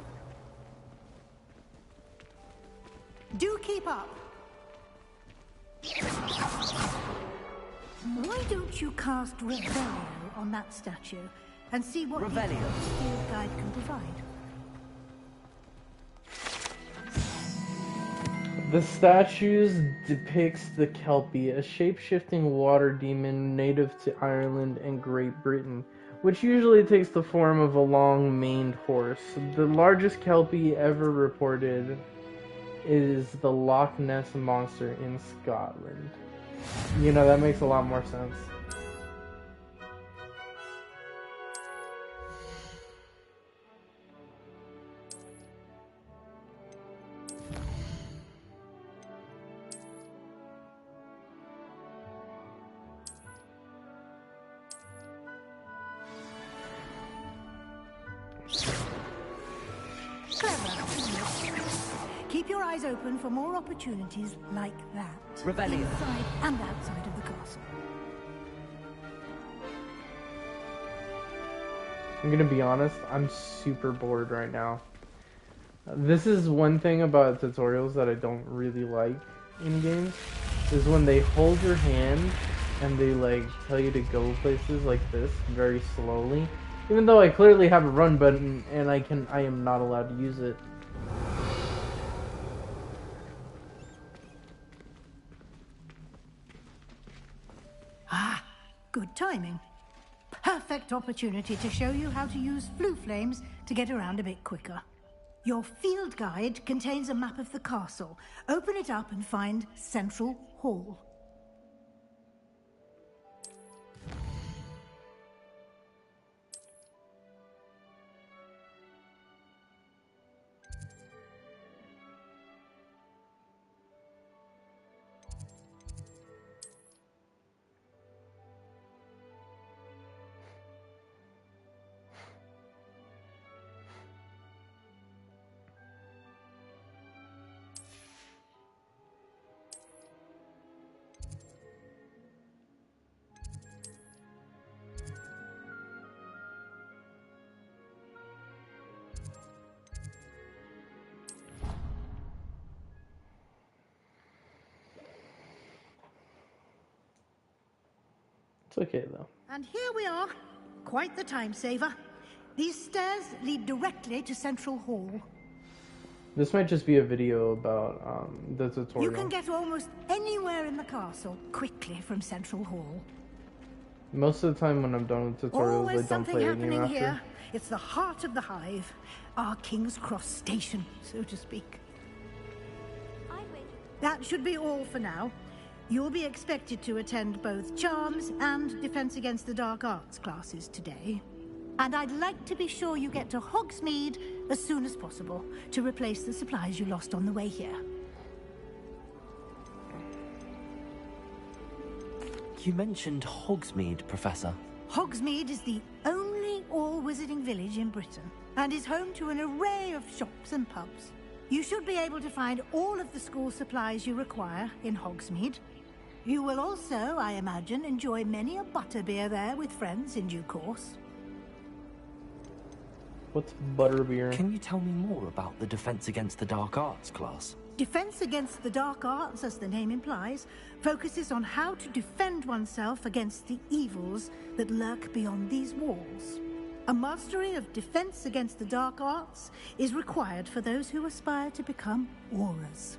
Do keep up. Why don't you cast Revelio on that statue and see what the field guide can provide? The statues depicts the Kelpie, a shape-shifting water demon native to Ireland and Great Britain, which usually takes the form of a long maned horse. The largest Kelpie ever reported is the Loch Ness Monster in Scotland. You know, that makes a lot more sense. Keep your eyes open for more opportunities like that. Revelio. Inside and outside of the castle. I'm gonna be honest, I'm super bored right now. This is one thing about tutorials that I don't really like. in games is when they hold your hand and they like tell you to go places like this very slowly. Even though I clearly have a run button and I am not allowed to use it. Ah, good timing. Perfect opportunity to show you how to use flue flames to get around a bit quicker. Your field guide contains a map of the castle. Open it up and find Central Hall. It's okay though. And here we are. Quite the time saver. These stairs lead directly to Central Hall. This might just be a video about the tutorial. You can get almost anywhere in the castle quickly from Central Hall. Most of the time when I'm done with tutorials, Always I don't something play any happening after. here. It's the heart of the hive. Our King's Cross station, so to speak. That should be all for now. You'll be expected to attend both Charms and Defense Against the Dark Arts classes today. And I'd like to be sure you get to Hogsmeade as soon as possible to replace the supplies you lost on the way here. You mentioned Hogsmeade, Professor. Hogsmeade is the only all-wizarding village in Britain and is home to an array of shops and pubs. You should be able to find all of the school supplies you require in Hogsmeade. You will also, I imagine, enjoy many a butterbeer there with friends in due course. What's butterbeer? Can you tell me more about the Defense Against the Dark Arts class? Defense Against the Dark Arts, as the name implies, focuses on how to defend oneself against the evils that lurk beyond these walls. A mastery of Defense Against the Dark Arts is required for those who aspire to become Aurors.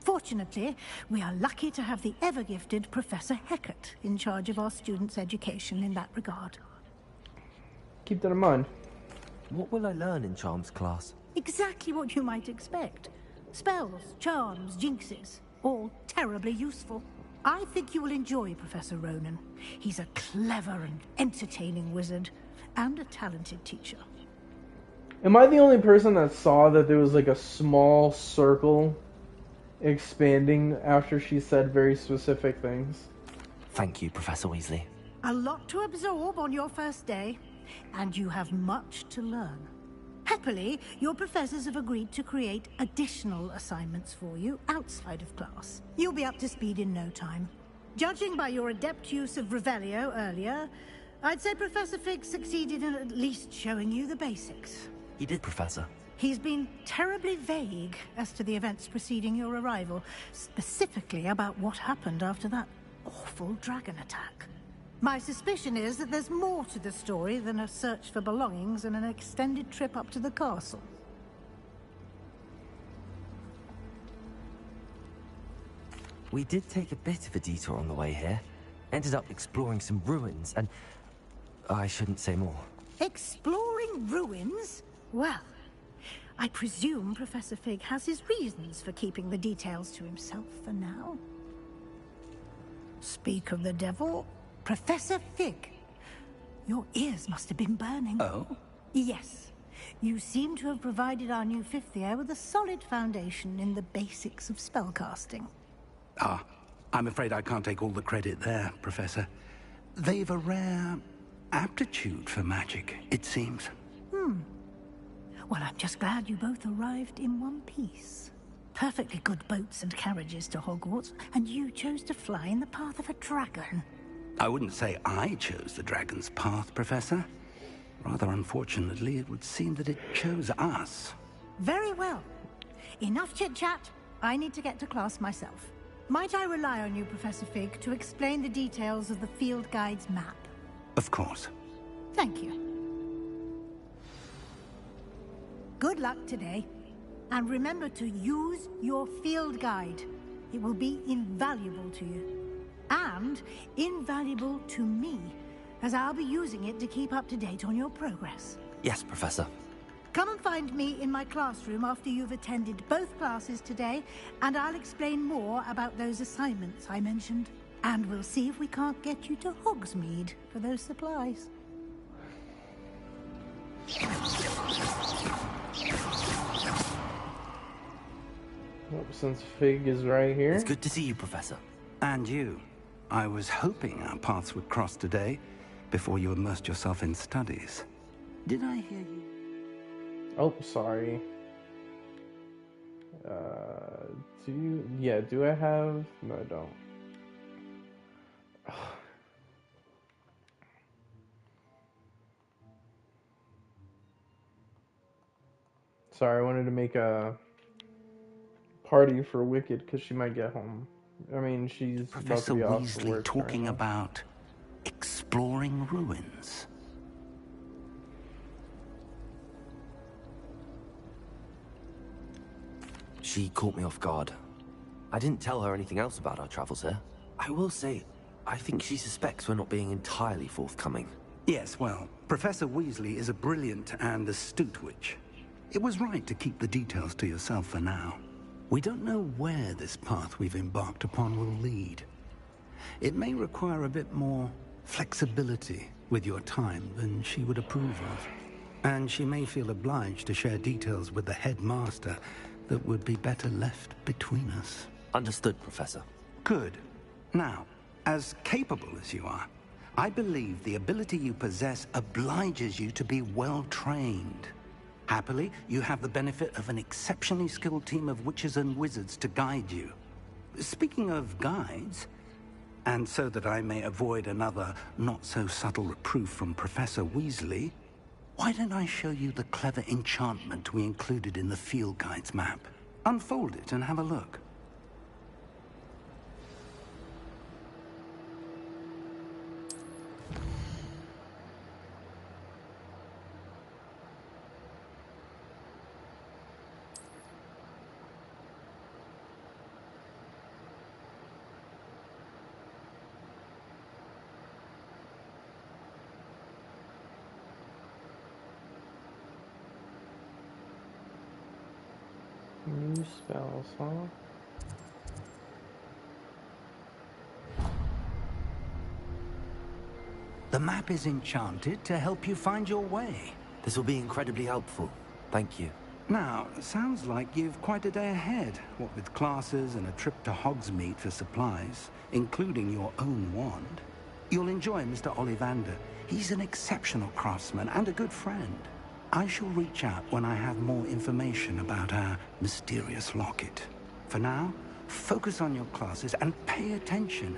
Fortunately, we are lucky to have the ever-gifted Professor Hecat in charge of our students' education in that regard. Keep that in mind. What will I learn in Charms class? Exactly what you might expect. Spells, charms, jinxes, all terribly useful. I think you will enjoy Professor Ronan. He's a clever and entertaining wizard, and a talented teacher. Am I the only person that saw that there was like a small circle expanding after she said very specific things? Thank you, Professor Weasley. A lot to absorb on your first day, and you have much to learn. Happily, your professors have agreed to create additional assignments for you outside of class. You'll be up to speed in no time. Judging by your adept use of Revelio earlier, I'd say Professor Fig succeeded in at least showing you the basics. He did, Professor. He's been terribly vague as to the events preceding your arrival, specifically about what happened after that awful dragon attack. My suspicion is that there's more to the story than a search for belongings and an extended trip up to the castle. We did take a bit of a detour on the way here. Ended up exploring some ruins and... I shouldn't say more. Exploring ruins? Well, I presume Professor Fig has his reasons for keeping the details to himself for now. Speak of the devil, Professor Fig. Your ears must have been burning. Oh? Yes. You seem to have provided our new fifth year with a solid foundation in the basics of spellcasting. Ah, I'm afraid I can't take all the credit there, Professor. They've a rare aptitude for magic, it seems. Well, I'm just glad you both arrived in one piece. Perfectly good boats and carriages to Hogwarts, and you chose to fly in the path of a dragon. I wouldn't say I chose the dragon's path, Professor. Rather unfortunately, it would seem that it chose us. Very well. Enough chit-chat. I need to get to class myself. Might I rely on you, Professor Fig, to explain the details of the field guide's map? Of course. Thank you. Good luck today. And remember to use your field guide. It will be invaluable to you. And invaluable to me, as I'll be using it to keep up to date on your progress. Yes, Professor. Come and find me in my classroom after you've attended both classes today, and I'll explain more about those assignments I mentioned. And we'll see if we can't get you to Hogsmeade for those supplies. Well, since Fig is right here. It's good to see you, Professor. And you. I was hoping our paths would cross today, before you immersed yourself in studies. Did I hear you? Oh, sorry. Do I have? No, I don't. Sorry, I wanted to make a party for Wicked because she might get home. I mean, she's Professor about to be off for Weasley work talking about exploring ruins. She caught me off guard. I didn't tell her anything else about our travels here. I will say, I think she suspects we're not being entirely forthcoming. Yes, well, Professor Weasley is a brilliant and astute witch. It was right to keep the details to yourself for now. We don't know where this path we've embarked upon will lead. It may require a bit more flexibility with your time than she would approve of. And she may feel obliged to share details with the headmaster that would be better left between us. Understood, Professor. Good. Now, as capable as you are, I believe the ability you possess obliges you to be well trained. Happily, you have the benefit of an exceptionally skilled team of witches and wizards to guide you. Speaking of guides, and so that I may avoid another not-so-subtle reproof from Professor Weasley, why don't I show you the clever enchantment we included in the field guide's map? Unfold it and have a look. New spells, huh? The map is enchanted to help you find your way. This will be incredibly helpful. Thank you. Now, sounds like you've quite a day ahead, what with classes and a trip to Hogsmeade for supplies, including your own wand. You'll enjoy Mr. Ollivander. He's an exceptional craftsman and a good friend. I shall reach out when I have more information about our mysterious locket. For now, focus on your classes and pay attention.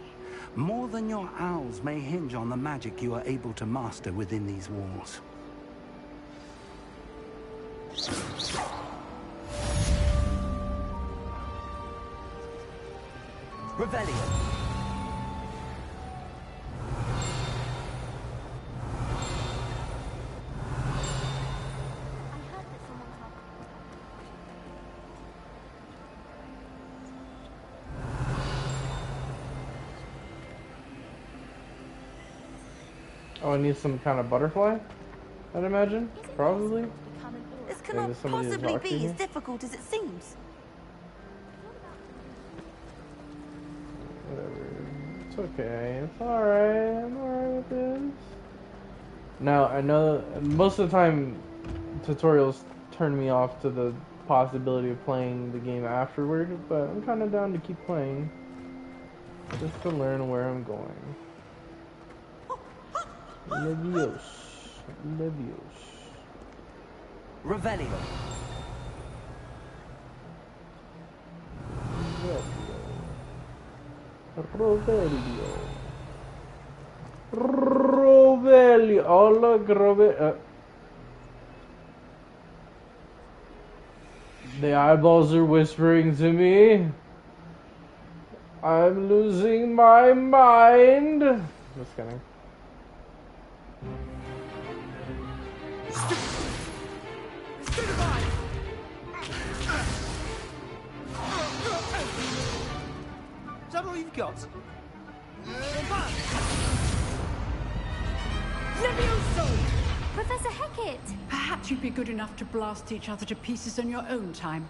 More than your owls may hinge on the magic you are able to master within these walls. Revelio. Oh, I need some kind of butterfly, I'd imagine. Probably. This cannot possibly be as difficult as it seems. Whatever. It's okay. It's alright. I'm alright with this. Now, I know most of the time tutorials turn me off to the possibility of playing the game afterward, but I'm kind of down to keep playing. Just to learn where I'm going. Levios. Levios. Revelio. Revelio. Revelio. Oh, look, Revelio. The eyeballs are whispering to me. I'm losing my mind. Just kidding. Is that all you've got? Levioso! Professor Hecat! Perhaps you'd be good enough to blast each other to pieces in your own time.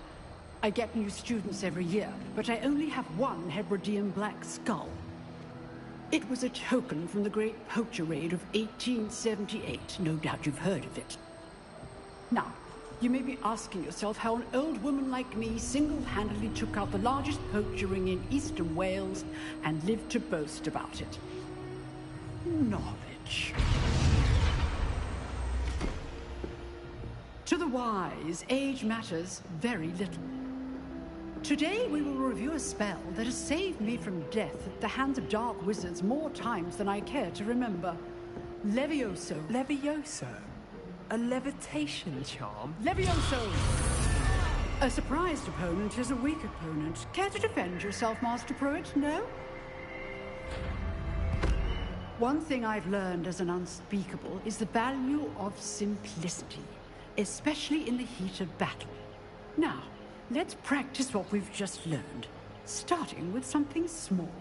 I get new students every year, but I only have one Hebridean black skull. It was a token from the Great Poacher Raid of 1878. No doubt you've heard of it. Now, you may be asking yourself how an old woman like me single-handedly took out the largest poacher ring in eastern Wales and lived to boast about it. Knowledge. To the wise, age matters very little. Today we will review a spell that has saved me from death at the hands of dark wizards more times than I care to remember. Levioso. Levioso? A levitation charm? Levioso! A surprised opponent is a weak opponent. Care to defend yourself, Master Pruitt? No? One thing I've learned as an unspeakable is the value of simplicity, especially in the heat of battle. Now, let's practice what we've just learned, starting with something small.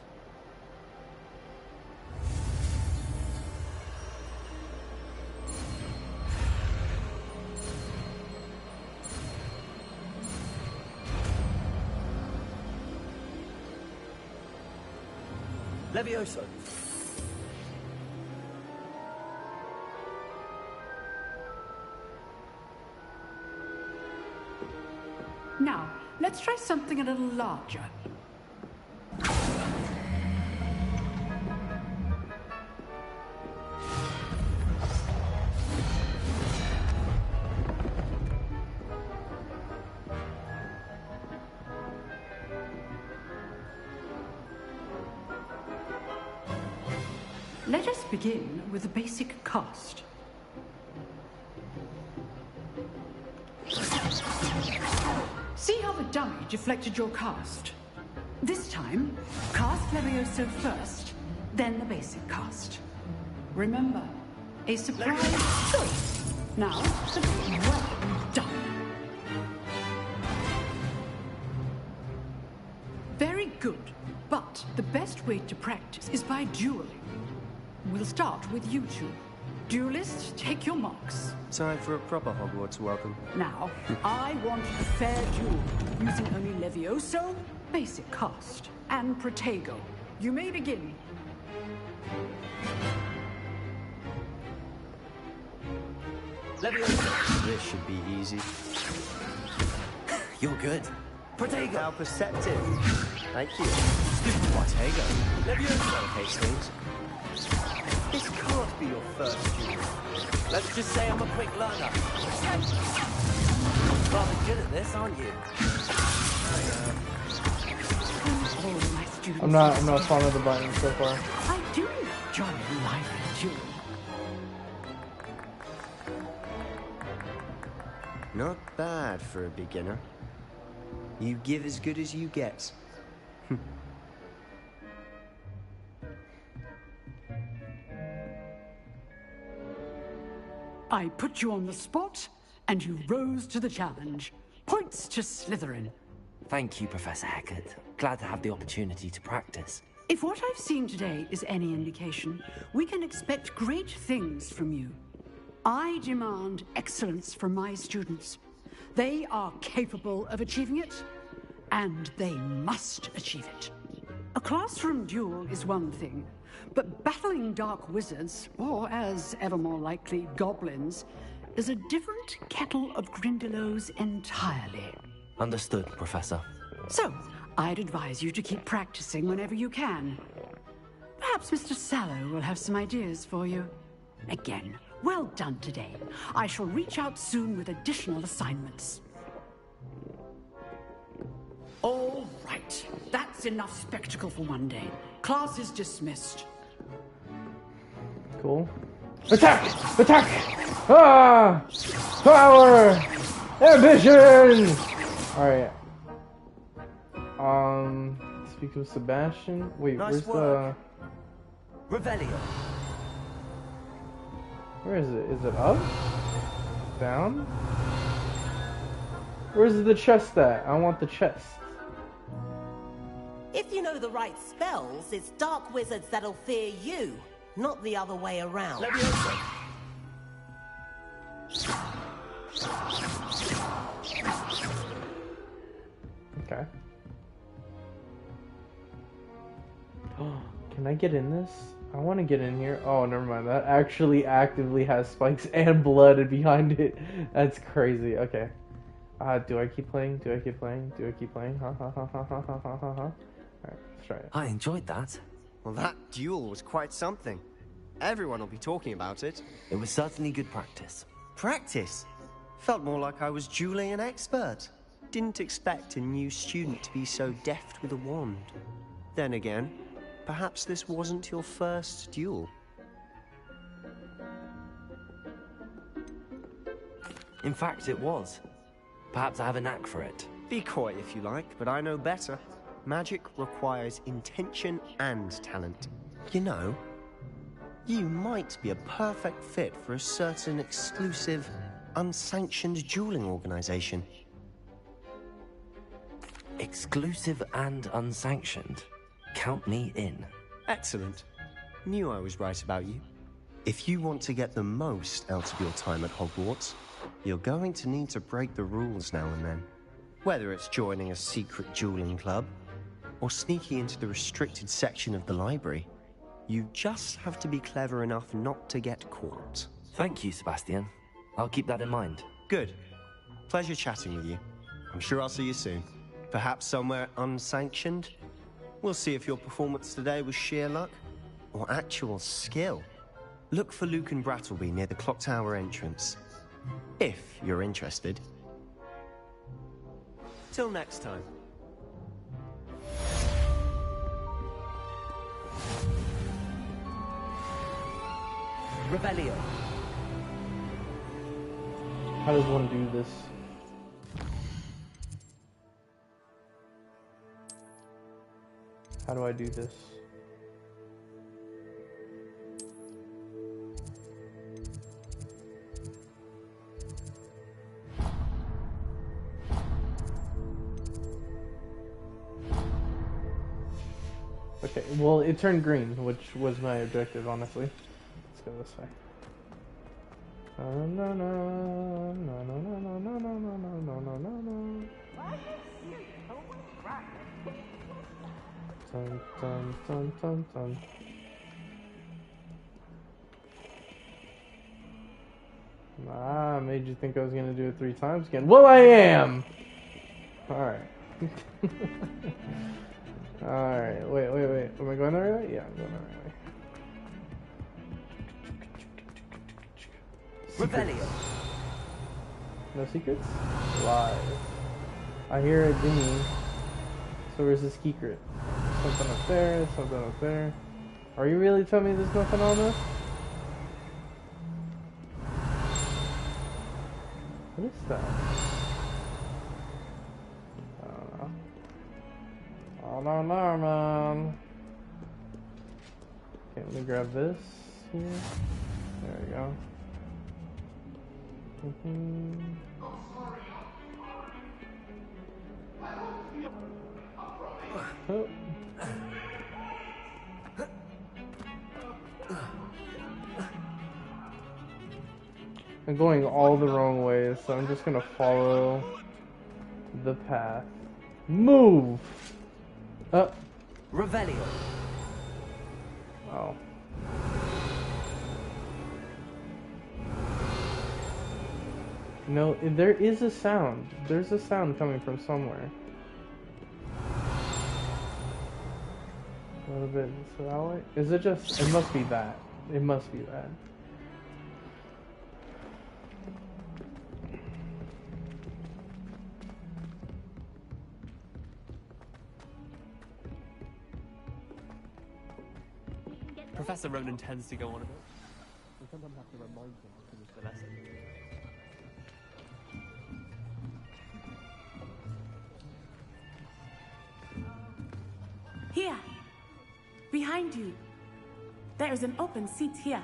Levioso. Now, let's try something a little larger. Let us begin with a basic cast. See how the dummy deflected your cast? This time, cast Levioso first, then the basic cast. Remember, a surprise choice. Now, well done. Very good, but the best way to practice is by dueling. We'll start with you two. Duelists, take your marks. Time for a proper Hogwarts welcome. Now, I want a fair duel, using only Levioso, basic cast, and Protego. You may begin. Levioso. This should be easy. You're good. Protego. How perceptive. Thank you. Protego. Levioso. Hastings. This can't be your first duel. Let's just say I'm a quick learner. Rather good at this, aren't you? I'm not fond of the button so far. I do enjoy life duel. Not bad for a beginner. You give as good as you get. I put you on the spot, and you rose to the challenge. Points to Slytherin. Thank you, Professor Hecat. Glad to have the opportunity to practice. If what I've seen today is any indication, we can expect great things from you. I demand excellence from my students. They are capable of achieving it, and they must achieve it. A classroom duel is one thing, but battling dark wizards, or as ever more likely, goblins, is a different kettle of Grindylows entirely. Understood, Professor. So, I'd advise you to keep practicing whenever you can. Perhaps Mr. Sallow will have some ideas for you. Again, well done today. I shall reach out soon with additional assignments. All right, that's enough spectacle for one day. Class is dismissed. Cool. Attack! Attack! Ah! Power! Ambition! Alright. Speak with Sebastian. Wait, Nice where's work. the... Revelio. Where is it? Is it up? Down? Where's the chest at? I want the chest. If you know the right spells, it's dark wizards that'll fear you, not the other way around. Okay. Can I get in this? I want to get in here. Oh, never mind. That actually actively has spikes and blood behind it. That's crazy. Okay. Do I keep playing? Do I keep playing? Do I keep playing? Ha ha ha ha ha ha ha ha ha. Alright, let's try it. I enjoyed that. Well, that duel was quite something. Everyone will be talking about it. It was certainly good practice. Practice? Felt more like I was dueling an expert. Didn't expect a new student to be so deft with a wand. Then again, perhaps this wasn't your first duel. In fact, it was. Perhaps I have a knack for it. Be coy if you like, but I know better. Magic requires intention and talent. You know, you might be a perfect fit for a certain exclusive, unsanctioned dueling organization. Exclusive and unsanctioned. Count me in. Excellent. Knew I was right about you. If you want to get the most out of your time at Hogwarts, you're going to need to break the rules now and then. Whether it's joining a secret dueling club, or sneaking into the restricted section of the library, you just have to be clever enough not to get caught. Thank you, Sebastian. I'll keep that in mind. Good. Pleasure chatting with you. I'm sure I'll see you soon. Perhaps somewhere unsanctioned? We'll see if your performance today was sheer luck, or actual skill. Look for Luke and Brattleby near the clock tower entrance. If you're interested. Till next time. Revelio. How does one do this? How do I do this? Okay, well, it turned green, which was my objective, honestly. Let's go this way. No, no, no, no, no, no, no, no, no, no, no, no, no. Dun, dun, dun, dun, dun. Ah, made you think I was gonna do it 3 times again. Well, I am! Alright. Alright, wait. Am I going the right way? Yeah, I'm going the right way. Revelio. No secrets? Lies. I hear a dinghy. So where's the secret? Something up there, something up there. Are you really telling me there's nothing on this? What is that? I don't know. I don't know, man. Okay, let me grab this here. There we go. Oh. I'm going all the wrong ways, so I'm just gonna follow the path. Move! Up. Revelio. Oh. No, there is a sound. There's a sound coming from somewhere. A little bit so that way. Is it just... It must be that. It must be that. Professor Ronan tends to go on a bit. We sometimes have to remind him to finish the lesson. behind you. There is an open seat here.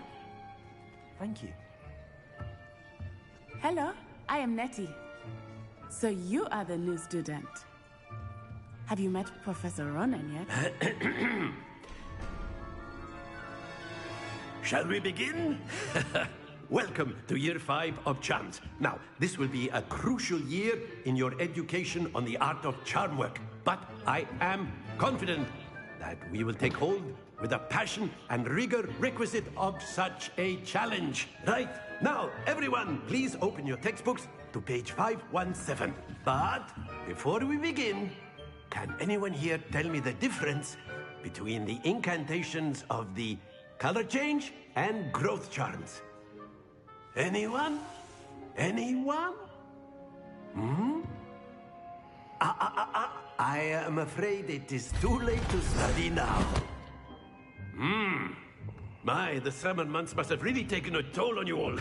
Thank you. Hello, I am Nettie. So you are the new student. Have you met Professor Ronan yet? Shall we begin? Welcome to Year 5 of Charms. Now, this will be a crucial year in your education on the art of charm work. But I am confident that we will take hold with the passion and rigor requisite of such a challenge. Right, now, everyone, please open your textbooks to page 517. But before we begin, can anyone here tell me the difference between the incantations of the color change and growth charms? Anyone? Anyone? I am afraid it is too late to study now. My, the summer months must have really taken a toll on you all.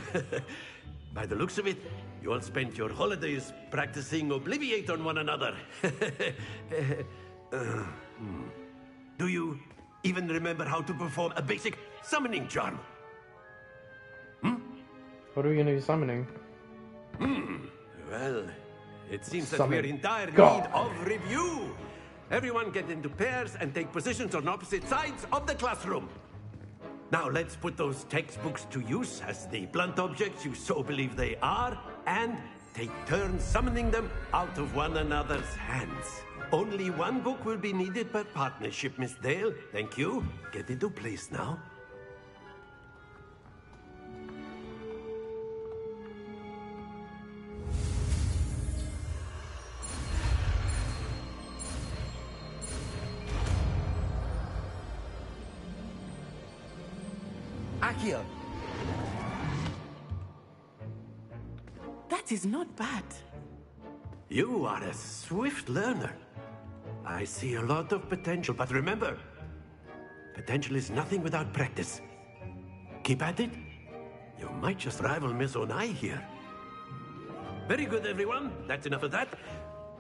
By the looks of it, you all spent your holidays practicing Obliviate on one another. Do you even remember how to perform a basic summoning charm? What are we gonna be summoning? Well, it seems that Summon we're in dire God. need of review. Everyone get into pairs and take positions on opposite sides of the classroom. Now let's put those textbooks to use as the blunt objects you so believe they are, and take turns summoning them out of one another's hands. Only one book will be needed per partnership, Miss Dale. Thank you. Get into place now. Akio. That is not bad. You are a swift learner. I see a lot of potential, but remember, potential is nothing without practice. Keep at it. You might just rival Miss Onai here. Very good, everyone. That's enough of that.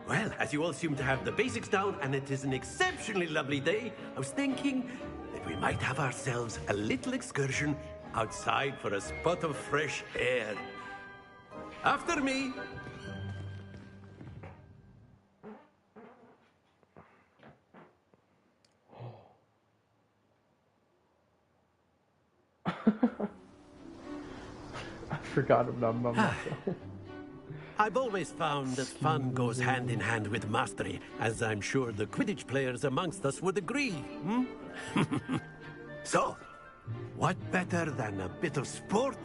Well, as you all seem to have the basics down, and it is an exceptionally lovely day, I was thinking that we might have ourselves a little excursion outside for a spot of fresh air. After me. I forgot about myself. I've always found that fun goes hand in hand with mastery, as I'm sure the Quidditch players amongst us would agree. So, what better than a bit of sport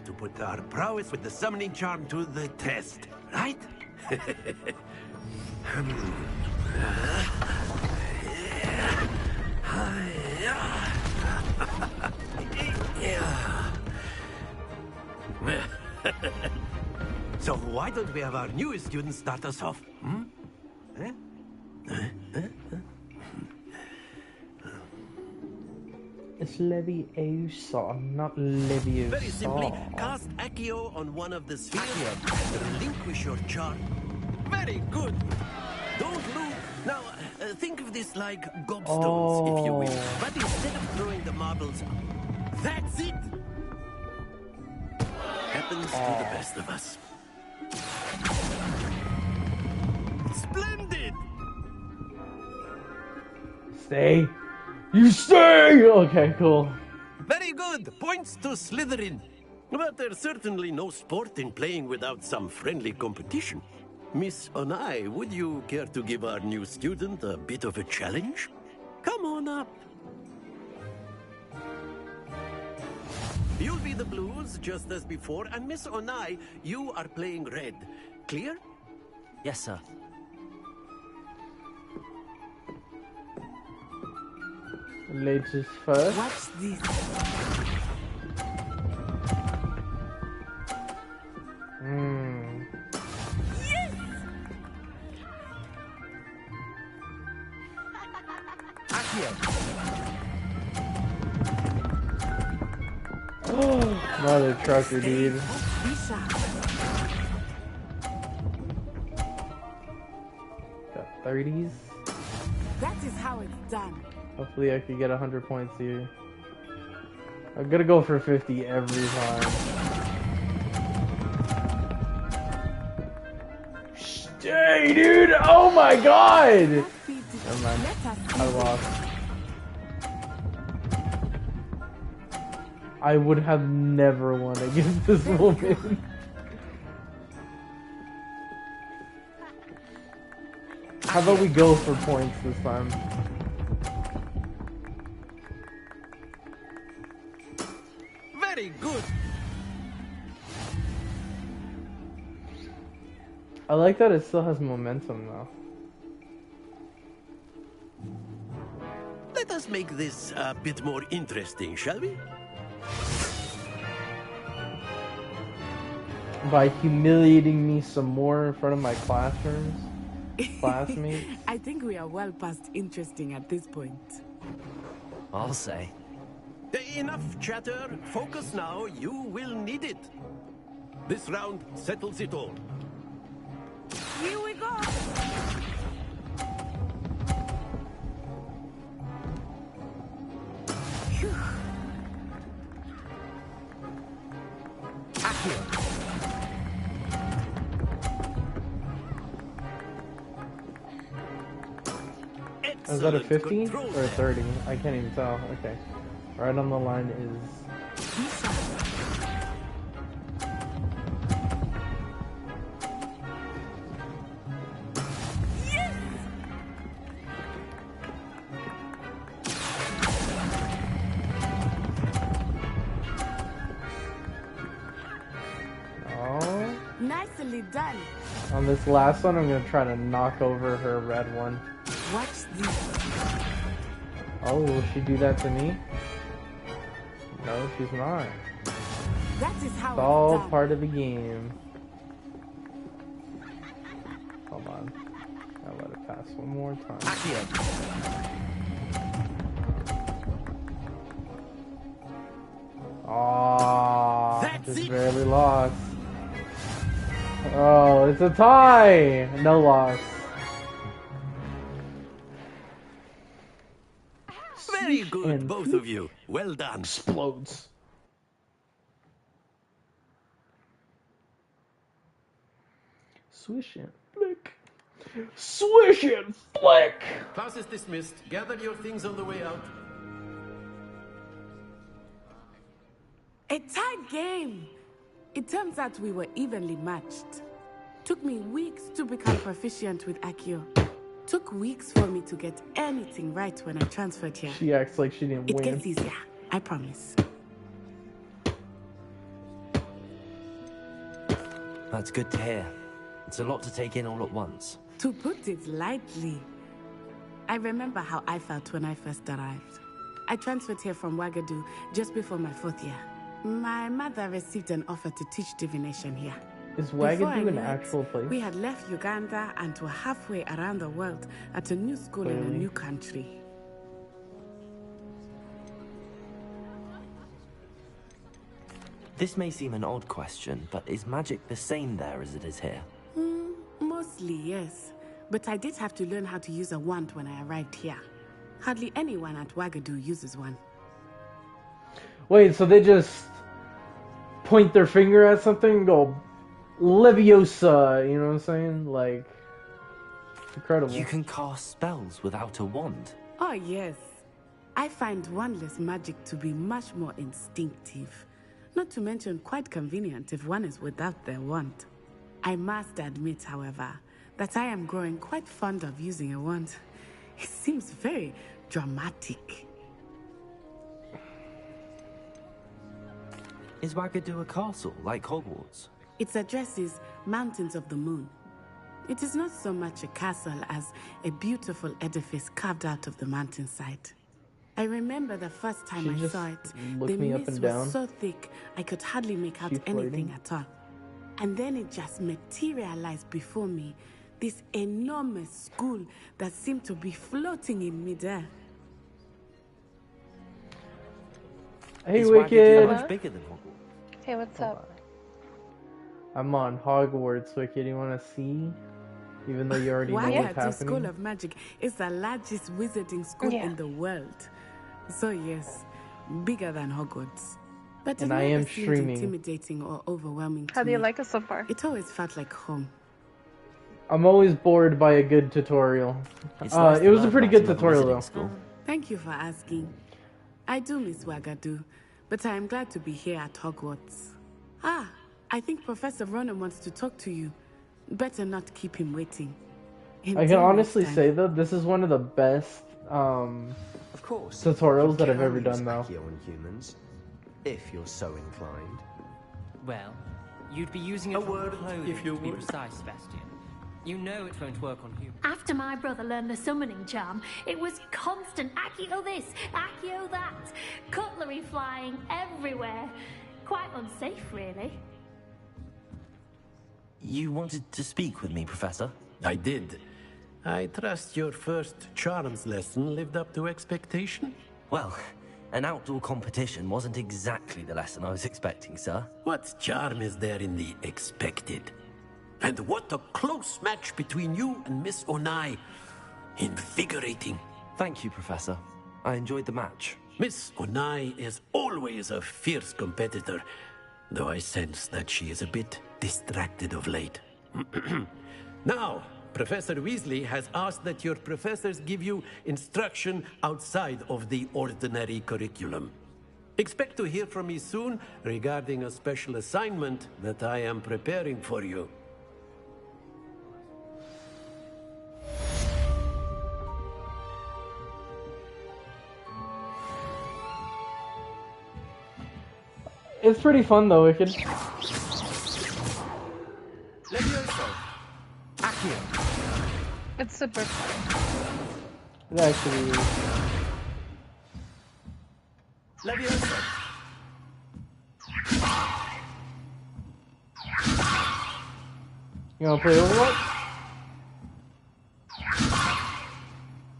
to put our prowess with the summoning charm to the test, right? So why don't we have our newest student start us off? It's Leviosa, not Leviosa. Very simply, cast Accio on one of the spheres and relinquish your charm. Very good. Don't move. Now, think of this like gobstones, if you will. But instead of throwing the marbles, that's it. Happens to the best of us. Splendid! Stay. You stay! Okay, cool. Very good. Points to Slytherin. But there's certainly no sport in playing without some friendly competition. Miss Onai, would you care to give our new student a bit of a challenge? Come on up. You'll be the blues, just as before, and Miss Onai, you are playing red. Clear? Yes, sir. Ladies first. Watch this. Mother trucker, dude. Got 30s. That is how it's done. Hopefully I could get 100 points here. I'm gonna go for 50 every time. Dang, dude! Oh my god! Never mind. I lost. I would have never won against this woman. How about we go for points this time? Very good. I like that it still has momentum though. Let us make this a bit more interesting, shall we? By humiliating me some more in front of my classmates. I think we are well past interesting at this point. I'll say. Enough chatter. Focus now. You will need it. This round settles it all. Here we go. Is that a 50 or a 30? I can't even tell. Okay. Right on the line is... Oh. Nicely done. On this last one, I'm gonna try to knock over her red one. Watch this. Oh, will she do that to me? No, she's not. That is how It's all done. part of the game. Hold on. I'll let it pass one more time. Aww, just barely lost. Oh, it's a tie! No loss. Very good, both of you. Well done. Explodes. Swish and flick. Swish and flick! Class is dismissed. Gather your things on the way out. A tight game. It turns out we were evenly matched. Took me weeks to become proficient with Accio. Took weeks for me to get anything right when I transferred here. She acts like she didn't It win. gets easier, I promise. That's good to hear. It's a lot to take in all at once. To put it lightly, I remember how I felt when I first arrived. I transferred here from Wagadu just before my 4th year. My mother received an offer to teach divination here. Is Before I Wagadu an knew it, actual place? We had left Uganda and were halfway around the world at a new school in a Clearly. new country. This may seem an odd question, but is magic the same there as it is here? Mostly, yes. But I did have to learn how to use a wand when I arrived here. Hardly anyone at Wagadu uses one. Wait, so they just point their finger at something and go Leviosa, you know what I'm saying? Like, incredible. You can cast spells without a wand. Oh, yes. I find wandless magic to be much more instinctive. Not to mention quite convenient if one is without their wand. I must admit, however, that I am growing quite fond of using a wand. It seems very dramatic. Is Wagadu a castle, like Hogwarts? Its address is Mountains of the Moon. It is not so much a castle as a beautiful edifice carved out of the mountainside. I remember the first time I saw it, the mist was so thick I could hardly make out anything at all. And then it just materialized before me, this enormous school that seemed to be floating in midair. Hey, Is Wicked! Wagadu much bigger than Hogwarts? Hey, what's up? I'm on Hogwarts, Wicked. You wanna see? even though you already know what's Hogwarts happening. School of Magic is the largest wizarding school in the world. So yes, bigger than Hogwarts. But it And I never am seemed streaming. intimidating or overwhelming to How do you me. like it so far? It always felt like home. I'm always bored by a good tutorial. Nice it was to a pretty learn good about tutorial another though. wizarding school. Thank you for asking. I do miss Wagadu, but I am glad to be here at Hogwarts. Ah, I think Professor Ronan wants to talk to you. Better not keep him waiting. I can Until honestly next say time. though, this is one of the best Of course, tutorials that you I've can ever use done though. Accio on humans, if you're so inclined. Well, you'd be using it for clothing, if you to be precise, Sebastian. You know it won't work on humans. After my brother learned the summoning charm, it was constant Accio this, Accio that, cutlery flying everywhere. Quite unsafe, really. You wanted to speak with me, Professor? I did. I trust your first charms lesson lived up to expectation? Well, an outdoor competition wasn't exactly the lesson I was expecting, sir. What charm is there in the expected? And what a close match between you and Miss Onai. Invigorating. Thank you, Professor. I enjoyed the match. Miss Onai is always a fierce competitor, though I sense that she is a bit distracted of late. Now, Professor Weasley has asked that your professors give you instruction outside of the ordinary curriculum. Expect to hear from me soon regarding a special assignment that I am preparing for you. It's pretty fun though, Wicked. It's super fun. It actually is. You wanna play Overwatch?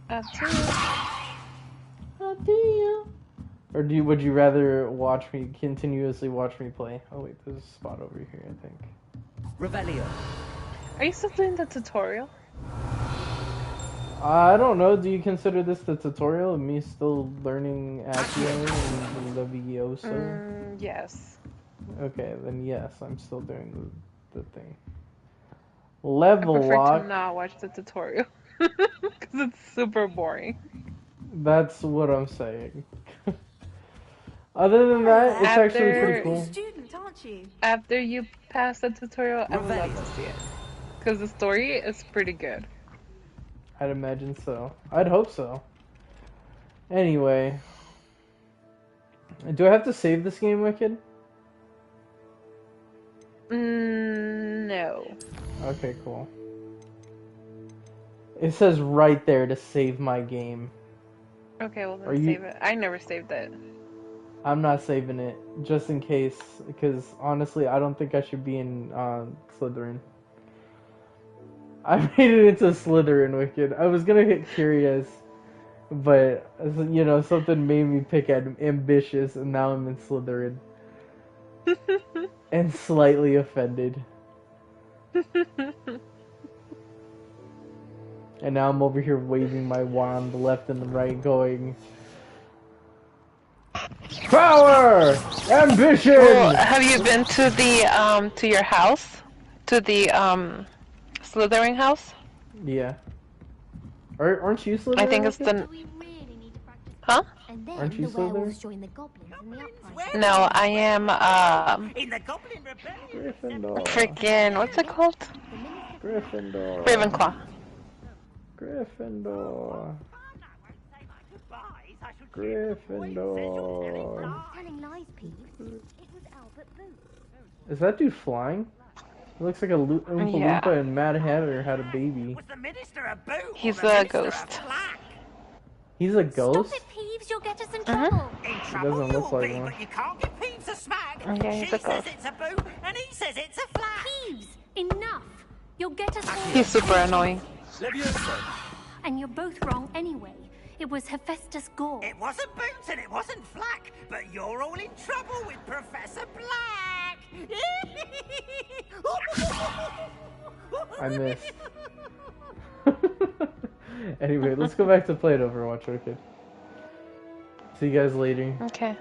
Up to you. Up to you. Or would you rather continuously watch me play? Oh wait, there's a spot over here, I think. Revelio. Are you still doing the tutorial? I don't know, do you consider this the tutorial of me still learning Accio and Levioso? Yes. Okay, then yes, I'm still doing the thing. I Level prefer lock. to not watch the tutorial. Because it's super boring. That's what I'm saying. Other than that, it's actually pretty cool. Student, aren't you? After you pass the tutorial, I would love to see it. Because the story is pretty good. I'd imagine so. I'd hope so. Anyway. Do I have to save this game, Wicked? No. Okay, cool. It says right there to save my game. Okay, well Are then you- save it. I never saved it. I'm not saving it, just in case, because honestly, I don't think I should be in Slytherin. I made it into Slytherin, Wicked. I was gonna hit curious, but, you know, something made me pick ambitious, and now I'm in Slytherin. And slightly offended. And now I'm over here waving my wand left and right, going... Power! Ambition! Well, have you been to the to your house? To the Slytherin house? Yeah. Aren't you Slytherin? I think it's the Huh? Aren't you Slytherin? No, I am In the Goblin Rebellion. Gryffindor. freaking what's it called? Gryffindor. Ravenclaw. Gryffindor. Gryffindor. Telling lies, Peeves. It was Albert Booth. Is that dude flying? It looks like a Oompa Yeah. Loompa and Mad Hatter had a baby. He's a ghost. He's a ghost? Stop it, Peeves, you'll get us in trouble. He doesn't look like one. But you can't give Peeves a smack. Yeah, he's She a says ghost. it's a boo, and he says it's a flat. Peeves, enough. You'll get us all. He's super annoying. And you're both wrong anyway. It was Hephaestus Gore. It wasn't Boots and it wasn't Flack, but you're all in trouble with Professor Black. I missed. Anyway, let's go back to playing Overwatch, okay? See you guys later. Okay.